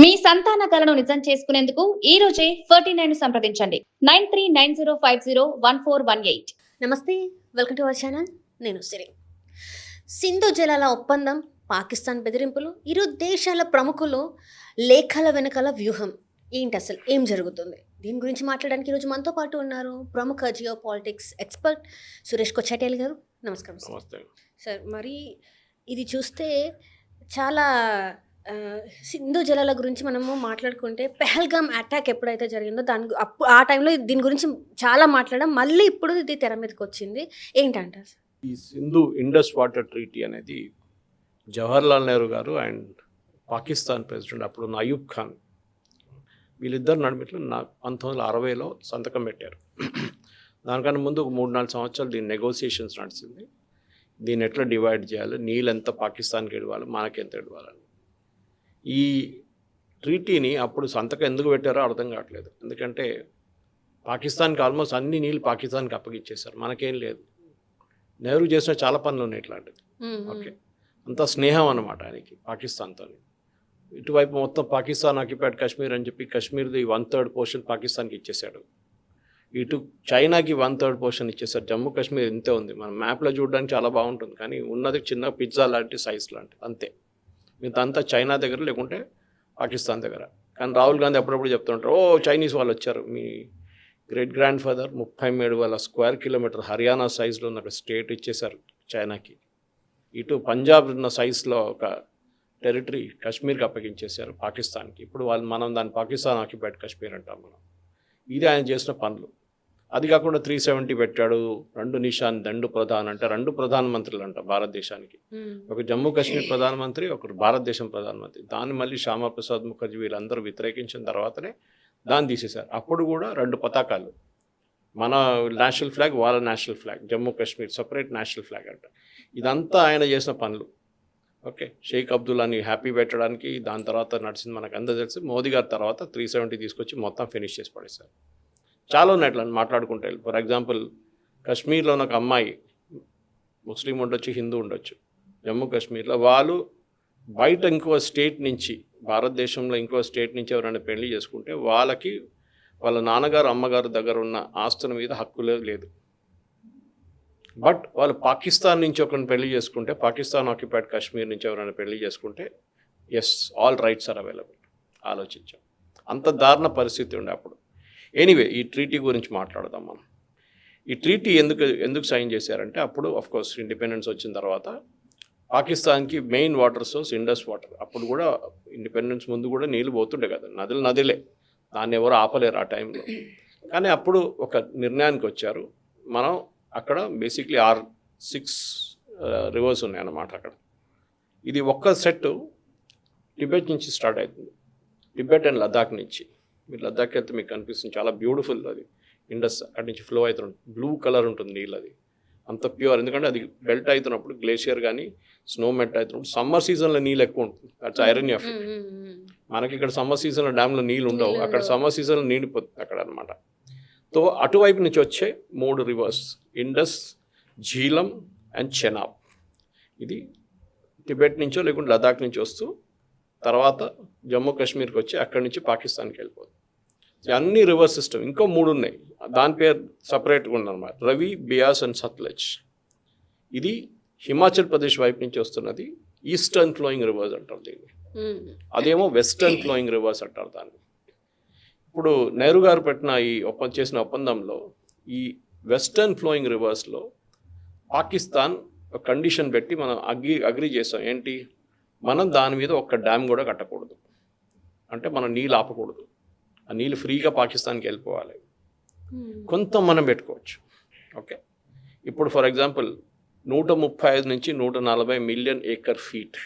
మీ సంతాన కలను నిజం చేసుకునేందుకు ఈ రోజే 49 సంప్రదించండి 9390501418. నమస్తే, వెల్కమ్ టు అవర్ ఛానల్. నేను సిరి. సింధు జలాల ఒప్పందం, పాకిస్తాన్ బెదిరింపులు, ఇరు దేశాల ప్రముఖులు లేఖల వెనకాల వ్యూహం ఏంటి, అసలు ఏం జరుగుతుంది? దీని గురించి మాట్లాడడానికి ఈరోజు మనతో పాటు ఉన్నారు ప్రముఖ జియో పాలిటిక్స్ ఎక్స్పర్ట్ సురేష్ కొచ్చాటేల్ గారు. నమస్కారం సార్. మరి ఇది చూస్తే చాలా సింధు జలాల గురించి మనము మాట్లాడుకుంటే పెహల్గామ్ అటాక్ ఎప్పుడైతే జరిగిందో ఆ టైంలో దీని గురించి చాలా మాట్లాడడం, మళ్ళీ ఇప్పుడు ఇది తెర మీదకి వచ్చింది. ఏంటంటారు? ఈ సింధు ఇండస్ వాటర్ ట్రీటీ అనేది జవహర్లాల్ నెహ్రూ గారు అండ్ పాకిస్తాన్ ప్రెసిడెంట్ అప్పుడున్న అయూబ్ ఖాన్ వీళ్ళిద్దరు నడిమిట్లో 1960లో సంతకం పెట్టారు. దానికన్నా ముందు ఒక 3-4 సంవత్సరాలు దీని నెగోసియేషన్స్ నడిచింది. దీన్ని ఎట్లా డివైడ్ చేయాలి, నీళ్ళు ఎంత పాకిస్తాన్కి ఇవ్వాలి, మనకెంత ఇవ్వాలని. ఈ ట్రీటీని అప్పుడు సంతకం ఎందుకు పెట్టారో అర్థం కావట్లేదు. ఎందుకంటే పాకిస్తాన్కి ఆల్మోస్ట్ అన్ని నీళ్ళు పాకిస్తాన్కి అప్పగిచ్చేశారు, మనకేం లేదు. నెహ్రూ చేసిన చాలా పనులు ఉన్నాయి ఇట్లాంటివి. ఓకే, అంత స్నేహం అన్నమాట ఆయనకి పాకిస్తాన్తో. ఇటువైపు మొత్తం పాకిస్తాన్ ఆక్యుపైడ్ కాశ్మీర్ అని చెప్పి కాశ్మీర్ది 1/3 పోర్షన్ పాకిస్తాన్కి ఇచ్చేశాడు. ఇటు చైనాకి 1/3 పోర్షన్ ఇచ్చేసారు. జమ్మూ కాశ్మీర్ ఇంతే ఉంది. మన మ్యాప్లో చూడడానికి చాలా బాగుంటుంది, కానీ ఉన్నది చిన్న పిజ్జా లాంటి సైజ్ లాంటి అంతే. మిగతా చైనా దగ్గర లేకుంటే పాకిస్తాన్ దగ్గర. కానీ రాహుల్ గాంధీ అప్పుడప్పుడు చెప్తుంటారు, ఓ చైనీస్ వాళ్ళు వచ్చారు. మీ great grand father 37,000 square kilometre Haryana సైజులో ఉన్న స్టేట్ ఇచ్చేశారు చైనాకి. ఇటు పంజాబ్ ఉన్న సైజులో ఒక టెరిటరీ కాశ్మీర్కి అప్పగించేశారు పాకిస్తాన్కి. ఇప్పుడు మనం దాన్ని పాకిస్తాన్ ఆక్యుపైడ్ కాశ్మీర్ అంటాం మనం. ఇది ఆయన చేసిన పనులు. అది కాకుండా 370 పెట్టాడు. 2 నిషాన్ 2 ప్రధాన్ అంటే 2 ప్రధానమంత్రులు అంట భారతదేశానికి. ఒక జమ్మూ కాశ్మీర్ ప్రధానమంత్రి, ఒకరు భారతదేశం ప్రధానమంత్రి. దాన్ని మళ్ళీ శ్యామాప్రసాద్ ముఖర్జీ వీళ్ళందరూ వ్యతిరేకించిన తర్వాతనే దాన్ని తీసేశారు. అప్పుడు కూడా 2 పతాకాలు, మన నేషనల్ ఫ్లాగ్, వాళ్ళ national flag, Jammu Kashmir separate national flag అంట. ఇదంతా ఆయన చేసిన పనులు. ఓకే, షేక్ అబ్దుల్లాని హ్యాపీ పెట్టడానికి దాని తర్వాత నడిచింది మనకు అందరూ తెలుసు. మోదీ గారి తర్వాత 370 తీసుకొచ్చి మొత్తం ఫినిష్ చేసి పడేశారు. చాలా ఉన్నాయి అట్లా మాట్లాడుకుంటే. ఫర్ ఎగ్జాంపుల్ కాశ్మీర్లో ఒక అమ్మాయి ముస్లిం ఉండొచ్చు, హిందూ ఉండొచ్చు. జమ్మూ కాశ్మీర్లో వాళ్ళు బయట ఇంకో స్టేట్ నుంచి, భారతదేశంలో ఇంకో స్టేట్ నుంచి ఎవరైనా పెళ్లి చేసుకుంటే వాళ్ళకి వాళ్ళ నాన్నగారు అమ్మగారు దగ్గర ఉన్న ఆస్తుల మీద హక్కు లేదు. బట్ వాళ్ళు పాకిస్తాన్ నుంచి ఒకరిని పెళ్లి చేసుకుంటే, పాకిస్తాన్ ఆక్యుపైడ్ కాశ్మీర్ నుంచి ఎవరైనా పెళ్లి చేసుకుంటే yes, all rights are available. ఆలోచించాం, అంత దారుణ పరిస్థితి ఉండే అప్పుడు. ఎనీవే, ఈ ట్రీటీ గురించి మాట్లాడదాం మనం. ఈ ట్రీటీ ఎందుకు సైన్ చేశారంటే, అప్పుడు ఆఫ్కోర్స్ ఇండిపెండెన్స్ వచ్చిన తర్వాత పాకిస్తాన్కి main water source Indus water. అప్పుడు కూడా ఇండిపెండెన్స్ ముందు కూడా నీళ్ళు పోతుండే కదా, నదులే, దాన్ని ఎవరు ఆపలేరు ఆ టైంలో. కానీ అప్పుడు ఒక నిర్ణయానికి వచ్చారు. మనం అక్కడ బేసిక్లీ 6 రివర్స్ ఉన్నాయన్నమాట అక్కడ. ఇది ఒక్క సెట్ టిబెట్ నుంచి స్టార్ట్ అవుతుంది, టిబెట్ అండ్ లద్దాఖ్ నుంచి. మీరు లద్దాఖ్ వెళ్తే మీకు కనిపిస్తుంది, చాలా బ్యూటిఫుల్ అది ఇండస్. అక్కడి నుంచి ఫ్లో అవుతుంది, బ్లూ కలర్ ఉంటుంది నీళ్ళు. అది అంత ప్యూర్, ఎందుకంటే అది బెల్ట్ అవుతున్నప్పుడు, గ్లేషియర్ కానీ స్నో మెల్ట్ అవుతున్నప్పుడు సమ్మర్ సీజన్లో నీళ్ళు ఎక్కువ ఉంటుంది. That's irony of it. మనకి ఇక్కడ సమ్మర్ సీజన్లో డ్యామ్లో నీళ్ళు ఉండవు, అక్కడ సమ్మర్ సీజన్లో నిండిపోతుంది అక్కడ అనమాట. సో అటువైపు నుంచి వచ్చే 3 రివర్స్, ఇండస్, ఝీలం అండ్ చెనాబ్. ఇది టిబెట్ నుంచో లేకుంటే లదాఖ్ నుంచి వస్తూ తర్వాత జమ్మూ కాశ్మీర్కి వచ్చి అక్కడి నుంచి పాకిస్తాన్కి వెళ్ళిపోతుంది. అన్ని రివర్ సిస్టమ్. ఇంకో 3 ఉన్నాయి, దాని పేరు సపరేట్గా ఉందన్నమాట. రవి, బియాస్ అండ్ సత్లెజ్. ఇది హిమాచల్ ప్రదేశ్ వైపు నుంచి వస్తున్నది. ఈస్టర్న్ ఫ్లోయింగ్ రివర్స్ అంటారు దీన్ని. అదేమో వెస్టర్న్ ఫ్లోయింగ్ రివర్స్ అంటారు దాన్ని. ఇప్పుడు నెహ్రూ గారు చేసిన ఒప్పందంలో ఈ వెస్టర్న్ ఫ్లోయింగ్ రివర్స్లో పాకిస్తాన్ ఒక కండిషన్ పెట్టి మనం అగ్రీ చేస్తాం. ఏంటి, మనం దాని మీద ఒక్క డ్యామ్ కూడా కట్టకూడదు, అంటే మనం నీళ్ళు ఆపకూడదు. ఆ నీళ్ళు ఫ్రీగా పాకిస్తాన్కి వెళ్ళిపోవాలి. కొంత మనం పెట్టుకోవచ్చు. ఓకే, ఇప్పుడు ఫర్ ఎగ్జాంపుల్ 135 నుంచి 140 మిలియన్ ఏకర్ ఫీట్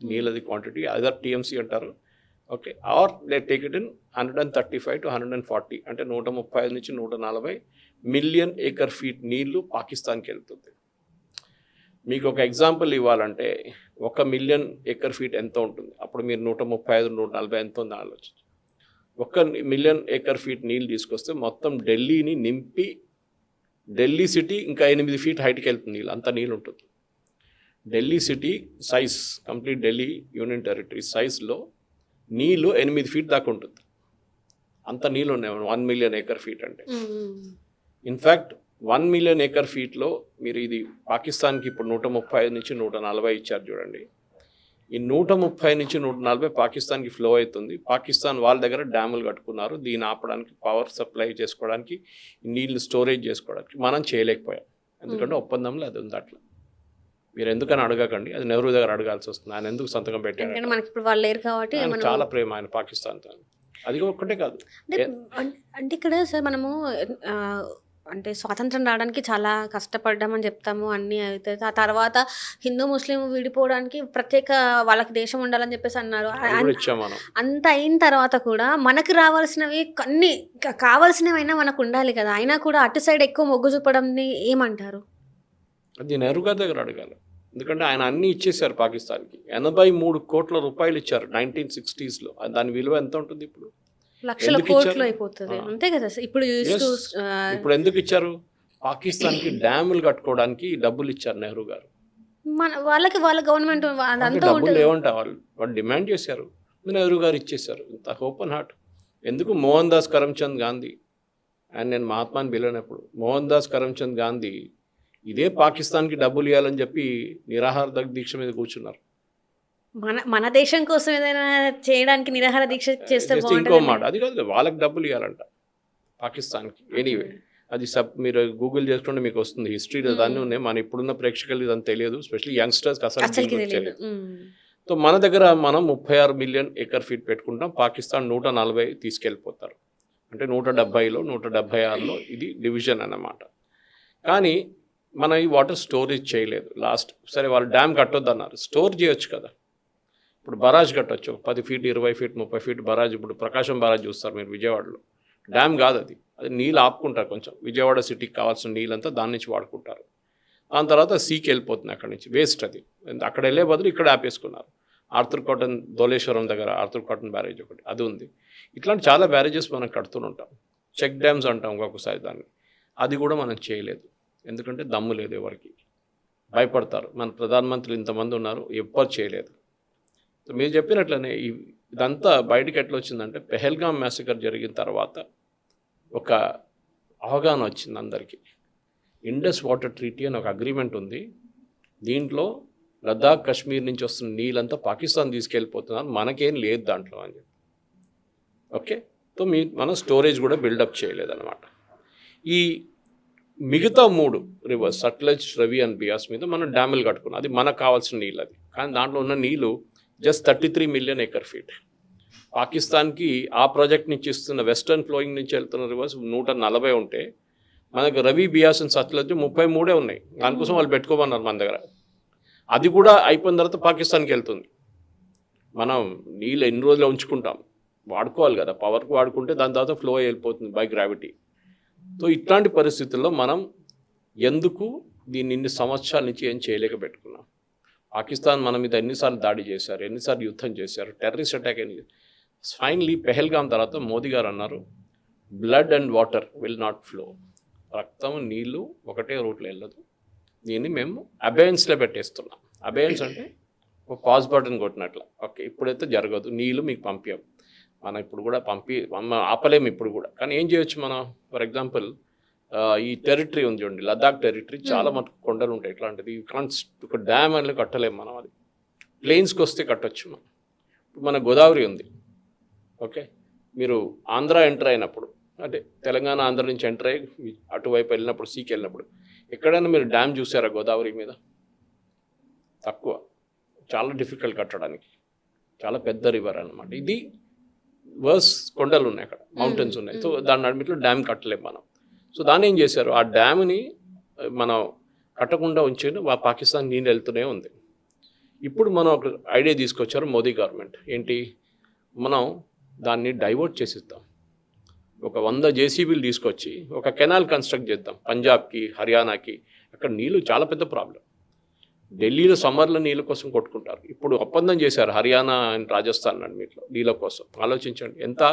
నీళ్ళది క్వాంటిటీ, అదర్ టీఎంసీ అంటారు. Okay, or let take it in 135 to 140, అంటే 135 నుంచి 140 మిలియన్ ఏకర్ ఫీట్ నీళ్లు పాకిస్తాన్కి వెళ్తుంది. మీకు ఒక ఎగ్జాంపుల్ ఇవ్వాలంటే 1 మిలియన్ ఏకర్ ఫీట్ ఎంత ఉంటుంది, అప్పుడు మీరు 135, 140 ఎంత ఉందని ఆలోచించు. 1 మిలియన్ ఏకర్ ఫీట్ నీళ్ళు తీసుకొస్తే మొత్తం ఢిల్లీని నింపి, ఢిల్లీ సిటీ ఇంకా 8 ఫీట్ హైట్కి వెళ్తుంది నీళ్ళు, అంత నీళ్ళు ఉంటుంది. Delhi city size, complete Delhi union territory సైజ్లో నీళ్ళు 8 ఫీట్ దాకా ఉంటుంది. అంత నీళ్ళు ఉన్నాయి 1 మిలియన్ ఏకర్ ఫీట్ అంటే. ఇన్ఫ్యాక్ట్ 1 మిలియన్ ఏకర్ ఫీట్లో మీరు ఇది పాకిస్తాన్కి ఇప్పుడు 135 నుంచి 140 ఇచ్చారు చూడండి. ఈ 130 నుంచి 140 పాకిస్తాన్కి ఫ్లో అవుతుంది. పాకిస్తాన్ వాళ్ళ దగ్గర డ్యాములు కట్టుకున్నారు దీన్ని ఆపడానికి, పవర్ సప్లై చేసుకోవడానికి, నీళ్లు స్టోరేజ్ చేసుకోవడానికి. మనం చేయలేకపోయాం ఎందుకంటే ఒప్పందంలో అది ఉంది. అట్లా మీరు ఎందుకని అడగకండి, అది నెహ్రూ దగ్గర అడగాల్సి వస్తుంది. ఆయన ఎందుకు సంతకం పెట్టారు, మనకి ఇప్పుడు వాళ్ళు లేరు కాబట్టి చాలా ప్రేమ ఆయన పాకిస్తాన్తో. అది ఒక్కటే కాదు అంటే ఇక్కడ సార్ మనము అంటే స్వాతంత్రం రావడానికి చాలా కష్టపడ్డామని చెప్తాము, అన్నీ అయితే ఆ తర్వాత హిందూ ముస్లిం విడిపోవడానికి ప్రత్యేక వాళ్ళకి దేశం ఉండాలని చెప్పేసి అన్నారు. అంత అయిన తర్వాత కూడా మనకు రావాల్సినవి అన్ని కావాల్సినవైనా మనకు ఉండాలి కదా, అయినా కూడా అటు సైడ్ ఎక్కువ మొగ్గు చూపడంని ఏమంటారు? అది నెహ్రూ గారి దగ్గర అడగాలి. ఎందుకంటే ఆయన అన్నీ ఇచ్చేశారు పాకిస్తాన్కి. 83 కోట్ల రూపాయలు ఇచ్చారు 1960s. దాని విలువ ఎంత ఉంటుంది ఇప్పుడు? లక్షల కోట్లు అయిపోతుంది అంతే కదా. ఇప్పుడు ఎందుకు ఇచ్చారు? పాకిస్తాన్కి డ్యాములు కట్టుకోవడానికి డబ్బులు ఇచ్చారు నెహ్రూ గారు. వాళ్ళకి వాళ్ళ గవర్నమెంట్ డబ్బులు ఏమంటా వాళ్ళు డిమాండ్ చేశారు, నెహ్రూ గారు ఇచ్చేశారు. ఇంత ఓపెన్ హార్ట్. ఎందుకు? మోహన్ దాస్ కరమ్చంద్ గాంధీ, అండ్ నేను మహాత్మాని పిలవనప్పుడు మోహన్ దాస్ కరమ్చంద్ గాంధీ ఇదే పాకిస్తాన్కి డబ్బులు ఇవ్వాలని చెప్పి నిరాహార దీక్ష మీద కూర్చున్నారు. మన దేశం కోసం ఏదైనా చేయడానికి నిరాహార దీక్ష చేస్తే ఇంకో మాట, అది కాదు వాళ్ళకి డబ్బులు ఇవ్వాలంట పాకిస్తాన్కి. ఎనీవే అది మీరు గూగుల్ చేసుకుంటే మీకు వస్తుంది, హిస్టరీలో దాన్ని ఉన్నాయి. మన ఇప్పుడున్న ప్రేక్షకులు ఇదంతా తెలియదు, స్పెషల్లీ యంగ్స్టర్స్కి అసలు తెలియదు. సో మన దగ్గర మనం 36 మిలియన్ ఏకర్ ఫీట్ పెట్టుకుంటాం, పాకిస్తాన్ 140 తీసుకెళ్ళిపోతారు. అంటే 170లో 176లో ఇది డివిజన్ అన్నమాట. కానీ మనం ఈ వాటర్ స్టోరేజ్ చేయలేదు. సరే వాళ్ళు డ్యామ్ కట్టొద్దు అన్నారు, స్టోర్ చేయొచ్చు కదా. ఇప్పుడు బరాజ్ కట్టొచ్చు, 10 ఫీట్ 20 ఫీట్ 30 ఫీట్ బరాజ్. ఇప్పుడు ప్రకాశం బరాజ్ చూస్తారు మీరు విజయవాడలో, డ్యామ్ కాదు అది, నీళ్ళు ఆపుకుంటారు కొంచెం. విజయవాడ సిటీకి కావాల్సిన నీళ్ళంతా దాని నుంచి వాడుకుంటారు. దాని తర్వాత సీకి వెళ్ళిపోతుంది అక్కడి నుంచి, వేస్ట్ అది. అక్కడ వెళ్ళే బదులు ఇక్కడ ఆపేసుకున్నారు. ఆర్థర్ కాటన్ ధోలేశ్వరం దగ్గర ఆర్థర్ కాటన్ బ్యారేజ్ ఒకటి అది ఉంది. ఇట్లాంటి చాలా బ్యారేజెస్ మనం కడుతూనే చెక్ డ్యామ్స్ అంటాం ఒక్కొక్కసారి దాన్ని. అది కూడా మనం చేయలేదు ఎందుకంటే దమ్ము లేదు, ఎవరికి భయపడతారు. మన ప్రధానమంత్రులు ఇంతమంది ఉన్నారు, ఎవ్వరు చేయలేదు. మీరు చెప్పినట్లనే ఇదంతా బయటకు ఎట్లా వచ్చిందంటే, పెహల్గాం మ్యాసకర్ జరిగిన తర్వాత ఒక అవగాహన వచ్చింది అందరికీ. ఇండస్ వాటర్ ట్రీటీ అని ఒక అగ్రిమెంట్ ఉంది, దీంట్లో లద్దాఖ్ కాశ్మీర్ నుంచి వస్తున్న నీళ్ళంతా పాకిస్తాన్ తీసుకెళ్ళిపోతున్నారు, మనకేం లేదు దాంట్లో అని చెప్పి. ఓకే, సో మనం స్టోరేజ్ కూడా బిల్డప్ చేయలేదన్నమాట. ఈ మిగతా 3 రివర్స్ సట్లెజ్, రవి అండ్ బియాస్ మీద మనం డ్యాములు కట్టుకున్నాం, అది మనకు కావాల్సిన నీళ్ళు అది. కానీ దాంట్లో ఉన్న నీళ్ళు జస్ట్ 33 మిలియన్ ఏకర్ ఫీట్. పాకిస్తాన్కి ఆ ప్రాజెక్ట్ నుంచి ఇస్తున్న వెస్టర్న్ ఫ్లోయింగ్ నుంచి వెళ్తున్న రివర్స్ 140 ఉంటే, మనకు రవి, బియాస్ అండ్ సట్లెజ్ 33 ఉన్నాయి. దానికోసం వాళ్ళు పెట్టుకోమన్నారు మన దగ్గర. అది కూడా అయిపోయిన తర్వాత పాకిస్తాన్కి వెళ్తుంది. మనం నీళ్ళు ఎన్ని రోజులు ఉంచుకుంటాం, వాడుకోవాలి కదా, పవర్కి వాడుకుంటే దాని తర్వాత ఫ్లో వెళ్ళిపోతుంది బై గ్రావిటీ. సో ఇట్లాంటి పరిస్థితుల్లో మనం ఎందుకు దీన్ని ఇన్ని సంవత్సరాల నుంచి ఏం చేయలేక పెట్టుకున్నాం? పాకిస్తాన్ మన మీద ఎన్నిసార్లు దాడి చేశారు, ఎన్నిసార్లు యుద్ధం చేశారు, టెర్రరిస్ట్ అటాక్ అయింది. ఫైనలీ పెహల్గాం తర్వాత మోదీ గారు అన్నారు, blood and water will not flow. రక్తం, నీళ్ళు ఒకటే రూట్లో వెళ్ళదు, దీన్ని మేము అబేయన్స్లో పెట్టేస్తున్నాం. అబేయన్స్ అంటే ఒక పాజ్ బటన్ కొట్టినట్ల. ఓకే, ఇప్పుడైతే జరగదు, నీళ్ళు మీకు పంపాం, మనం ఇప్పుడు కూడా ఆపలేము ఇప్పుడు కూడా. కానీ ఏం చేయొచ్చు మనం? ఫర్ ఎగ్జాంపుల్ ఈ టెరిటరీ ఉంది చూడండి, లద్దాఖ్ టెరిటరీ, చాలా మటుకు కొండలు ఉంటాయి. ఎట్లాంటిది ఒక డ్యామ్ అని కట్టలేము మనం, అది ప్లేన్స్కి వస్తే కట్టొచ్చు మనం. ఇప్పుడు మన గోదావరి ఉంది, ఓకే, మీరు ఆంధ్ర ఎంటర్ అయినప్పుడు, అంటే తెలంగాణ ఆంధ్ర నుంచి ఎంటర్ అయ్యి అటువైపు వెళ్ళినప్పుడు, సీకి వెళ్ళినప్పుడు ఎక్కడైనా మీరు డ్యామ్ చూసారా గోదావరి మీద? తక్కువ, చాలా డిఫికల్ట్ కట్టడానికి, చాలా పెద్ద రివర్ అన్నమాట. ఇది వర్స్ కొండలు ఉన్నాయి అక్కడ, మౌంటైన్స్ ఉన్నాయి. సో దాని నడిమిట్లో డ్యామ్ కట్టలేము మనం. సో దాన్ని ఏం చేశారు, ఆ డ్యామ్ని మనం కట్టకుండా ఉంచేది పాకిస్తాన్ నీళ్ళు వెళ్తూనే ఉంది. ఇప్పుడు మనం ఒక ఐడియా తీసుకొచ్చారు మోదీ గవర్నమెంట్, ఏంటి, మనం దాన్ని డైవర్ట్ చేసిద్దాం. ఒక 100 జేసీబీలు తీసుకొచ్చి ఒక కెనాల్ కన్స్ట్రక్ట్ చేద్దాం పంజాబ్కి, హర్యానాకి. అక్కడ నీళ్ళు చాలా పెద్ద ప్రాబ్లం. ఢిల్లీలో సమ్మర్లో నీళ్ళ కోసం కొట్టుకుంటారు. ఇప్పుడు ఒప్పందం చేశారు హర్యానా అండ్ రాజస్థాన్ అన్నింటిలో నీళ్ళ కోసం. ఆలోచించండి ఎంత.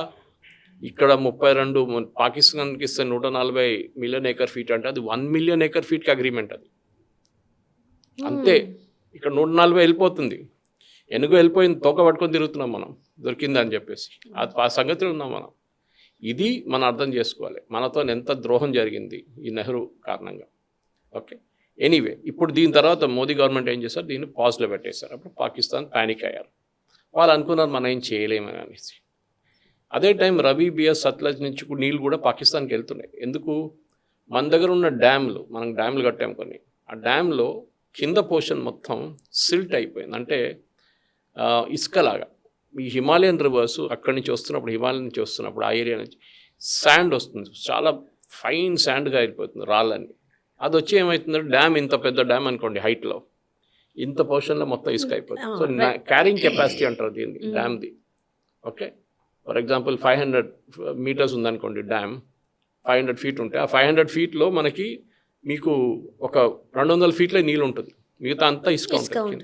ఇక్కడ 32, పాకిస్తాన్కి ఇస్తే 140 మిలియన్ ఏకర్ ఫీట్ అంటే అది 1 మిలియన్ ఏకర్ ఫీట్కి అగ్రిమెంట్ అది. అంతే, ఇక్కడ 140 వెళ్ళిపోతుంది. ఎనుగు వెళ్ళిపోయింది తోక పట్టుకొని తిరుగుతున్నాం మనం దొరికిందని చెప్పేసి ఆ సంగతిలో ఉన్నాం మనం. ఇది మనం అర్థం చేసుకోవాలి, మనతో ఎంత ద్రోహం జరిగింది ఈ నెహ్రూ కారణంగా. ఓకే, ఎనీవే ఇప్పుడు దీని తర్వాత మోదీ గవర్నమెంట్ ఏం చేశారు, దీన్ని పాజ్లో పెట్టేశారు. అప్పుడు పాకిస్తాన్ ప్యానిక్ అయ్యారు, వాళ్ళు అనుకున్నారు మనం ఏం చేయలేమని అనేసి. అదే టైం రవి బిఎస్ సత్లజ్ నుంచి నీళ్ళు కూడా పాకిస్తాన్కి వెళ్తున్నాయి. ఎందుకు, మన దగ్గర ఉన్న డ్యామ్లు, మనం డ్యామ్లు కట్టాం కొన్ని, ఆ డ్యామ్లో కింద పోర్షన్ మొత్తం సిల్ట్ అయిపోయింది. అంటే ఇసుకలాగా ఈ హిమాలయన్ రివర్స్ అక్కడి నుంచి వస్తున్నప్పుడు, హిమాలయం నుంచి వస్తున్నప్పుడు ఆ ఏరియా నుంచి శాండ్ వస్తుంది, చాలా ఫైన్ శాండ్గా అయిపోతుంది రాళ్ళని. అది వచ్చి ఏమవుతుందంటే డ్యామ్, ఇంత పెద్ద డ్యామ్ అనుకోండి హైట్లో, ఇంత పోర్షన్లో మొత్తం ఇసుక అయిపోతుంది. సో క్యారింగ్ కెపాసిటీ అంటారు దీన్ని డ్యామ్ది. ఓకే, ఫర్ ఎగ్జాంపుల్ 500 meters ఉందనుకోండి డ్యామ్, 500 feet ఉంటే ఆ 500 feetలో మనకి మీకు ఒక 200 feetలే నీళ్ళు ఉంటుంది, మిగతా అంతా ఇసుక ఉంటుంది.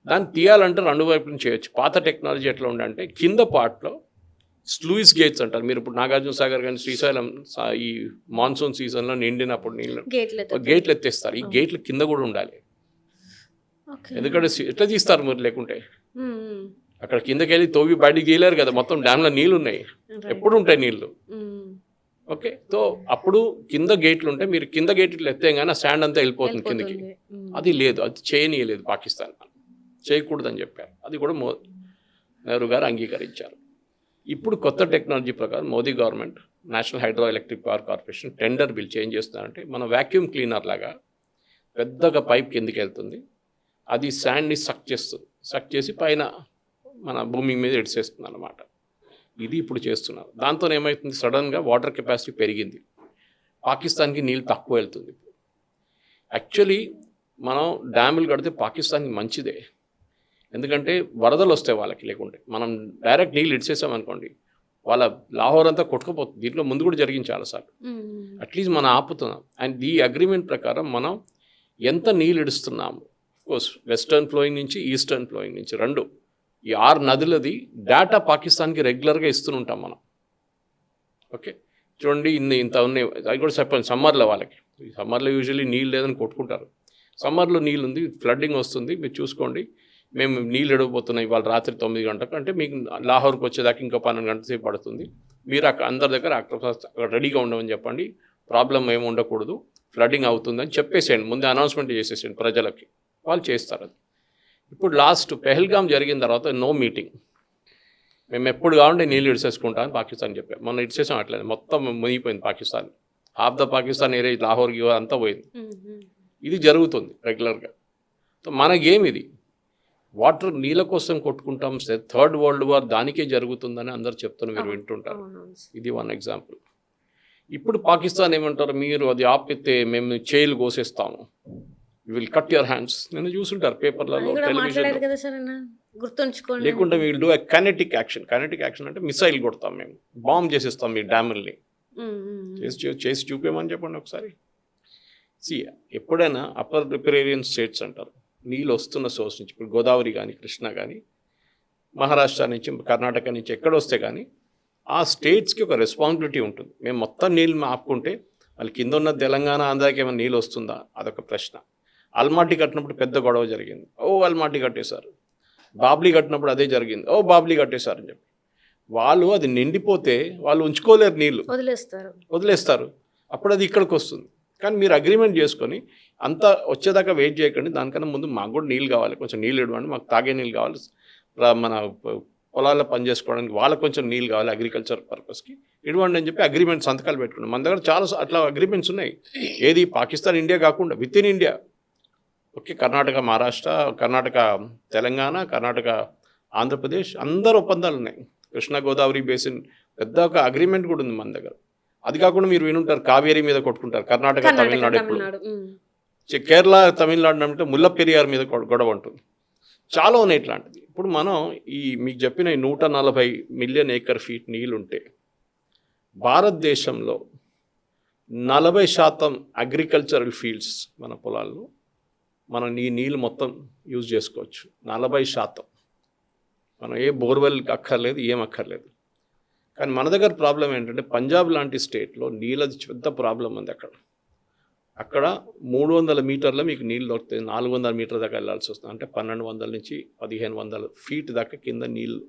దాన్ని తీయాలంటే రెండు వైపులు చేయొచ్చు. పాత టెక్నాలజీ ఎట్లా ఉండంటే కింద పార్ట్లో స్లూయిస్ గేట్స్ అంటారు. మీరు ఇప్పుడు నాగార్జున సాగర్ కానీ శ్రీశైలం ఈ మాన్సూన్ సీజన్లో నిండినప్పుడు నీళ్ళు గేట్లు ఎత్తేస్తారు. ఈ గేట్లు కింద కూడా ఉండాలి, ఎందుకంటే ఎట్లా తీస్తారు మీరు లేకుంటే అక్కడ కిందకి వెళ్ళి తోవి బయటికి తీయలేరు కదా, మొత్తం డ్యామ్లో నీళ్ళు ఉన్నాయి, ఎప్పుడు ఉంటాయి నీళ్ళు. ఓకే, సో అప్పుడు కింద గేట్లు ఉంటాయి, మీరు కింద గేట్లు ఎత్తే కానీ ఆ శాండ్ అంతా వెళ్ళిపోతుంది కిందకి. అది లేదు, అది చేయనీయలేదు పాకిస్తాన్, చేయకూడదని చెప్పారు. అది కూడా నెహ్రూ గారు అంగీకరించారు. ఇప్పుడు కొత్త టెక్నాలజీ ప్రకారం Modi government national hydro electric power corporation tender bill change చేస్తున్నారంటే, మన వ్యాక్యూమ్ క్లీనర్ లాగా పెద్దగా పైప్ కిందకి వెళ్తుంది, అది శాండ్ని సక్ చేస్తుంది, సక్ చేసి పైన మన భూమి మీద ఎడిసేస్తుంది అన్నమాట. ఇది ఇప్పుడు చేస్తున్నారు. దాంతో ఏమవుతుంది, సడన్గా వాటర్ కెపాసిటీ పెరిగింది, పాకిస్తాన్కి నీళ్ళు తక్కువ వెళ్తుంది. యాక్చువల్లీ మనం డ్యాములు కడితే పాకిస్తాన్కి మంచిదే, ఎందుకంటే వరదలు వస్తాయి వాళ్ళకి. లేకుంటే మనం డైరెక్ట్ నీళ్ళు ఇడిచేసామనుకోండి, వాళ్ళ లాహోర్ అంతా కొట్టుకుపోతుంది. దీంట్లో ముందు కూడా జరిగింది చాలాసార్లు. అట్లీస్ట్ మనం ఆపుతున్నాం. అండ్ ఈ అగ్రిమెంట్ ప్రకారం మనం ఎంత నీళ్ళు ఇడుస్తున్నాము, కోర్స్ వెస్టర్న్ ఫ్లోయింగ్ నుంచి ఈస్టర్న్ ఫ్లోయింగ్ నుంచి రెండు, ఈ 6 నదులది డేటా పాకిస్తాన్కి రెగ్యులర్గా ఇస్తుంటాం మనం. ఓకే, చూడండి ఇంత ఉన్నాయి, అది కూడా చెప్పండి. సమ్మర్లో వాళ్ళకి, సమ్మర్లో యూజువల్లీ నీళ్ళు లేదని కొట్టుకుంటారు. సమ్మర్లో నీళ్ళు ఉంది, ఫ్లడ్డింగ్ వస్తుంది, మీరు చూసుకోండి, మేము నీళ్ళు ఎడవబోతున్నాయి ఇవాళ రాత్రి 9 గంటలకు అంటే మీకు లాహోర్కి వచ్చేదాకా ఇంకో 12 గంటల సేపు పడుతుంది. మీరు అక్కడ అందరి దగ్గర అక్కడ రెడీగా ఉండమని చెప్పండి, ప్రాబ్లం ఏమి ఉండకూడదు, ఫ్లడ్డింగ్ అవుతుందని చెప్పేసేయండి, ముందే అనౌన్స్మెంట్ చేసేసేయండి ప్రజలకి, వాళ్ళు చేస్తారు. అది ఇప్పుడు లాస్ట్ పెహల్గామ్ జరిగిన తర్వాత నో మీటింగ్, మేము ఎప్పుడు కావాలంటే నీళ్ళు ఇడిసేసుకుంటామని పాకిస్తాన్ చెప్పాం. మొన్న ఇడిసేసాం, అట్లేదు మొత్తం మునిగిపోయింది Pakistan, half the Pakistan area Lahore అంతా పోయింది. ఇది జరుగుతుంది రెగ్యులర్గా. సో మనకేమి ఇది వాటర్ నీళ్ళ కోసం కొట్టుకుంటాం, 3rd World War దానికే జరుగుతుందని అందరు చెప్తున్నారు, మీరు వింటుంటారు. ఇది వన్ ఎగ్జాంపుల్. ఇప్పుడు పాకిస్తాన్ ఏమంటారు, మీరు అది ఆపితే మేము చేయిలు కోసేస్తాము, విల్ కట్ యువర్ హ్యాండ్స్. నేను చూసుంటారు పేపర్లలో, టెలివిజన్. లేకుంటే will do kinetic action. Kinetic action అంటే మిసైల్ కొడతాం, మేము బాంబ్ చేసేస్తాం మీ డ్యాముల్ని, చేసి చూపేమని చెప్పండి ఒకసారి. ఎప్పుడైనా అప్పర్ రిపరేరియన్ స్టేట్స్ అంటారు, నీళ్ళు వస్తున్న సోర్స్ నుంచి, ఇప్పుడు గోదావరి కానీ కృష్ణ కానీ మహారాష్ట్ర నుంచి కర్ణాటక నుంచి ఎక్కడ వస్తే కానీ ఆ స్టేట్స్కి ఒక రెస్పాన్సిబిలిటీ ఉంటుంది. మేము మొత్తం నీళ్ళు ఆపుకుంటే వాళ్ళకి కింద ఉన్న తెలంగాణ ఆంధ్రాకి ఏమైనా నీళ్ళు వస్తుందా, అదొక ప్రశ్న. అల్మాటి కట్టినప్పుడు పెద్ద గొడవ జరిగింది, అల్మాటి కట్టేశారు. బాబ్లీ కట్టినప్పుడు అదే జరిగింది, బాబ్లీ కట్టేశారు అని చెప్పి. వాళ్ళు అది నిండిపోతే వాళ్ళు ఉంచుకోలేరు, నీళ్ళు వదిలేస్తారు, అప్పుడు అది ఇక్కడికి వస్తుంది. కానీ మీరు అగ్రిమెంట్ చేసుకొని అంతా వచ్చేదాకా వెయిట్ చేయకండి, దానికన్నా ముందు మాకు కూడా నీళ్ళు కావాలి, కొంచెం నీళ్ళు ఇవ్వండి, మాకు తాగే నీళ్ళు కావాలి, మన పొలాల్లో పనిచేసుకోవడానికి వాళ్ళకి కొంచెం నీళ్ళు కావాలి అగ్రికల్చర్ పర్పస్కి ఇవ్వండి అని చెప్పి అగ్రిమెంట్ సంతకాలు పెట్టుకున్నాం. మన దగ్గర చాలా అట్లా అగ్రిమెంట్స్ ఉన్నాయి. ఏది పాకిస్తాన్ ఇండియా కాకుండా with in India. Okay, Karnataka Maharashtra, Karnataka Telangana, Karnataka Andhra Pradesh అందరు ఒప్పందాలు ఉన్నాయి. కృష్ణా గోదావరి బేసిన్ పెద్ద ఒక అగ్రిమెంట్ కూడా ఉంది మన దగ్గర. అది కాకుండా మీరు వినుంటారు కావేరీ మీద కొట్టుకుంటారు, కర్ణాటక తమిళనాడు. ఎప్పుడు కేరళ తమిళనాడు అంటే ముల్లపెరియార్ మీద గొడవ ఉంటుంది. చాలా ఉన్నాయి ఇట్లాంటిది. ఇప్పుడు మనం మీకు చెప్పిన 140 మిలియన్ ఏకర్ ఫీట్ నీళ్ళుంటే భారతదేశంలో 40% అగ్రికల్చరల్ ఫీల్డ్స్, మన పొలాల్లో మనం ఈ నీళ్ళు మొత్తం యూజ్ చేసుకోవచ్చు. 40%. మనం ఏ బోర్వెల్ అక్కర్లేదు, ఏం అక్కర్లేదు. కానీ మన దగ్గర ప్రాబ్లం ఏంటంటే పంజాబ్ లాంటి స్టేట్లో నీళ్ళది పెద్ద ప్రాబ్లం ఉంది. అక్కడ అక్కడ 300 మీటర్ల మీకు నీళ్ళు దొరుకుతాయి. 400 మీటర్ల దాకా వెళ్ళాల్సి వస్తుంది. అంటే 1200 నుంచి 1500 ఫీట్ దాకా కింద నీళ్ళు.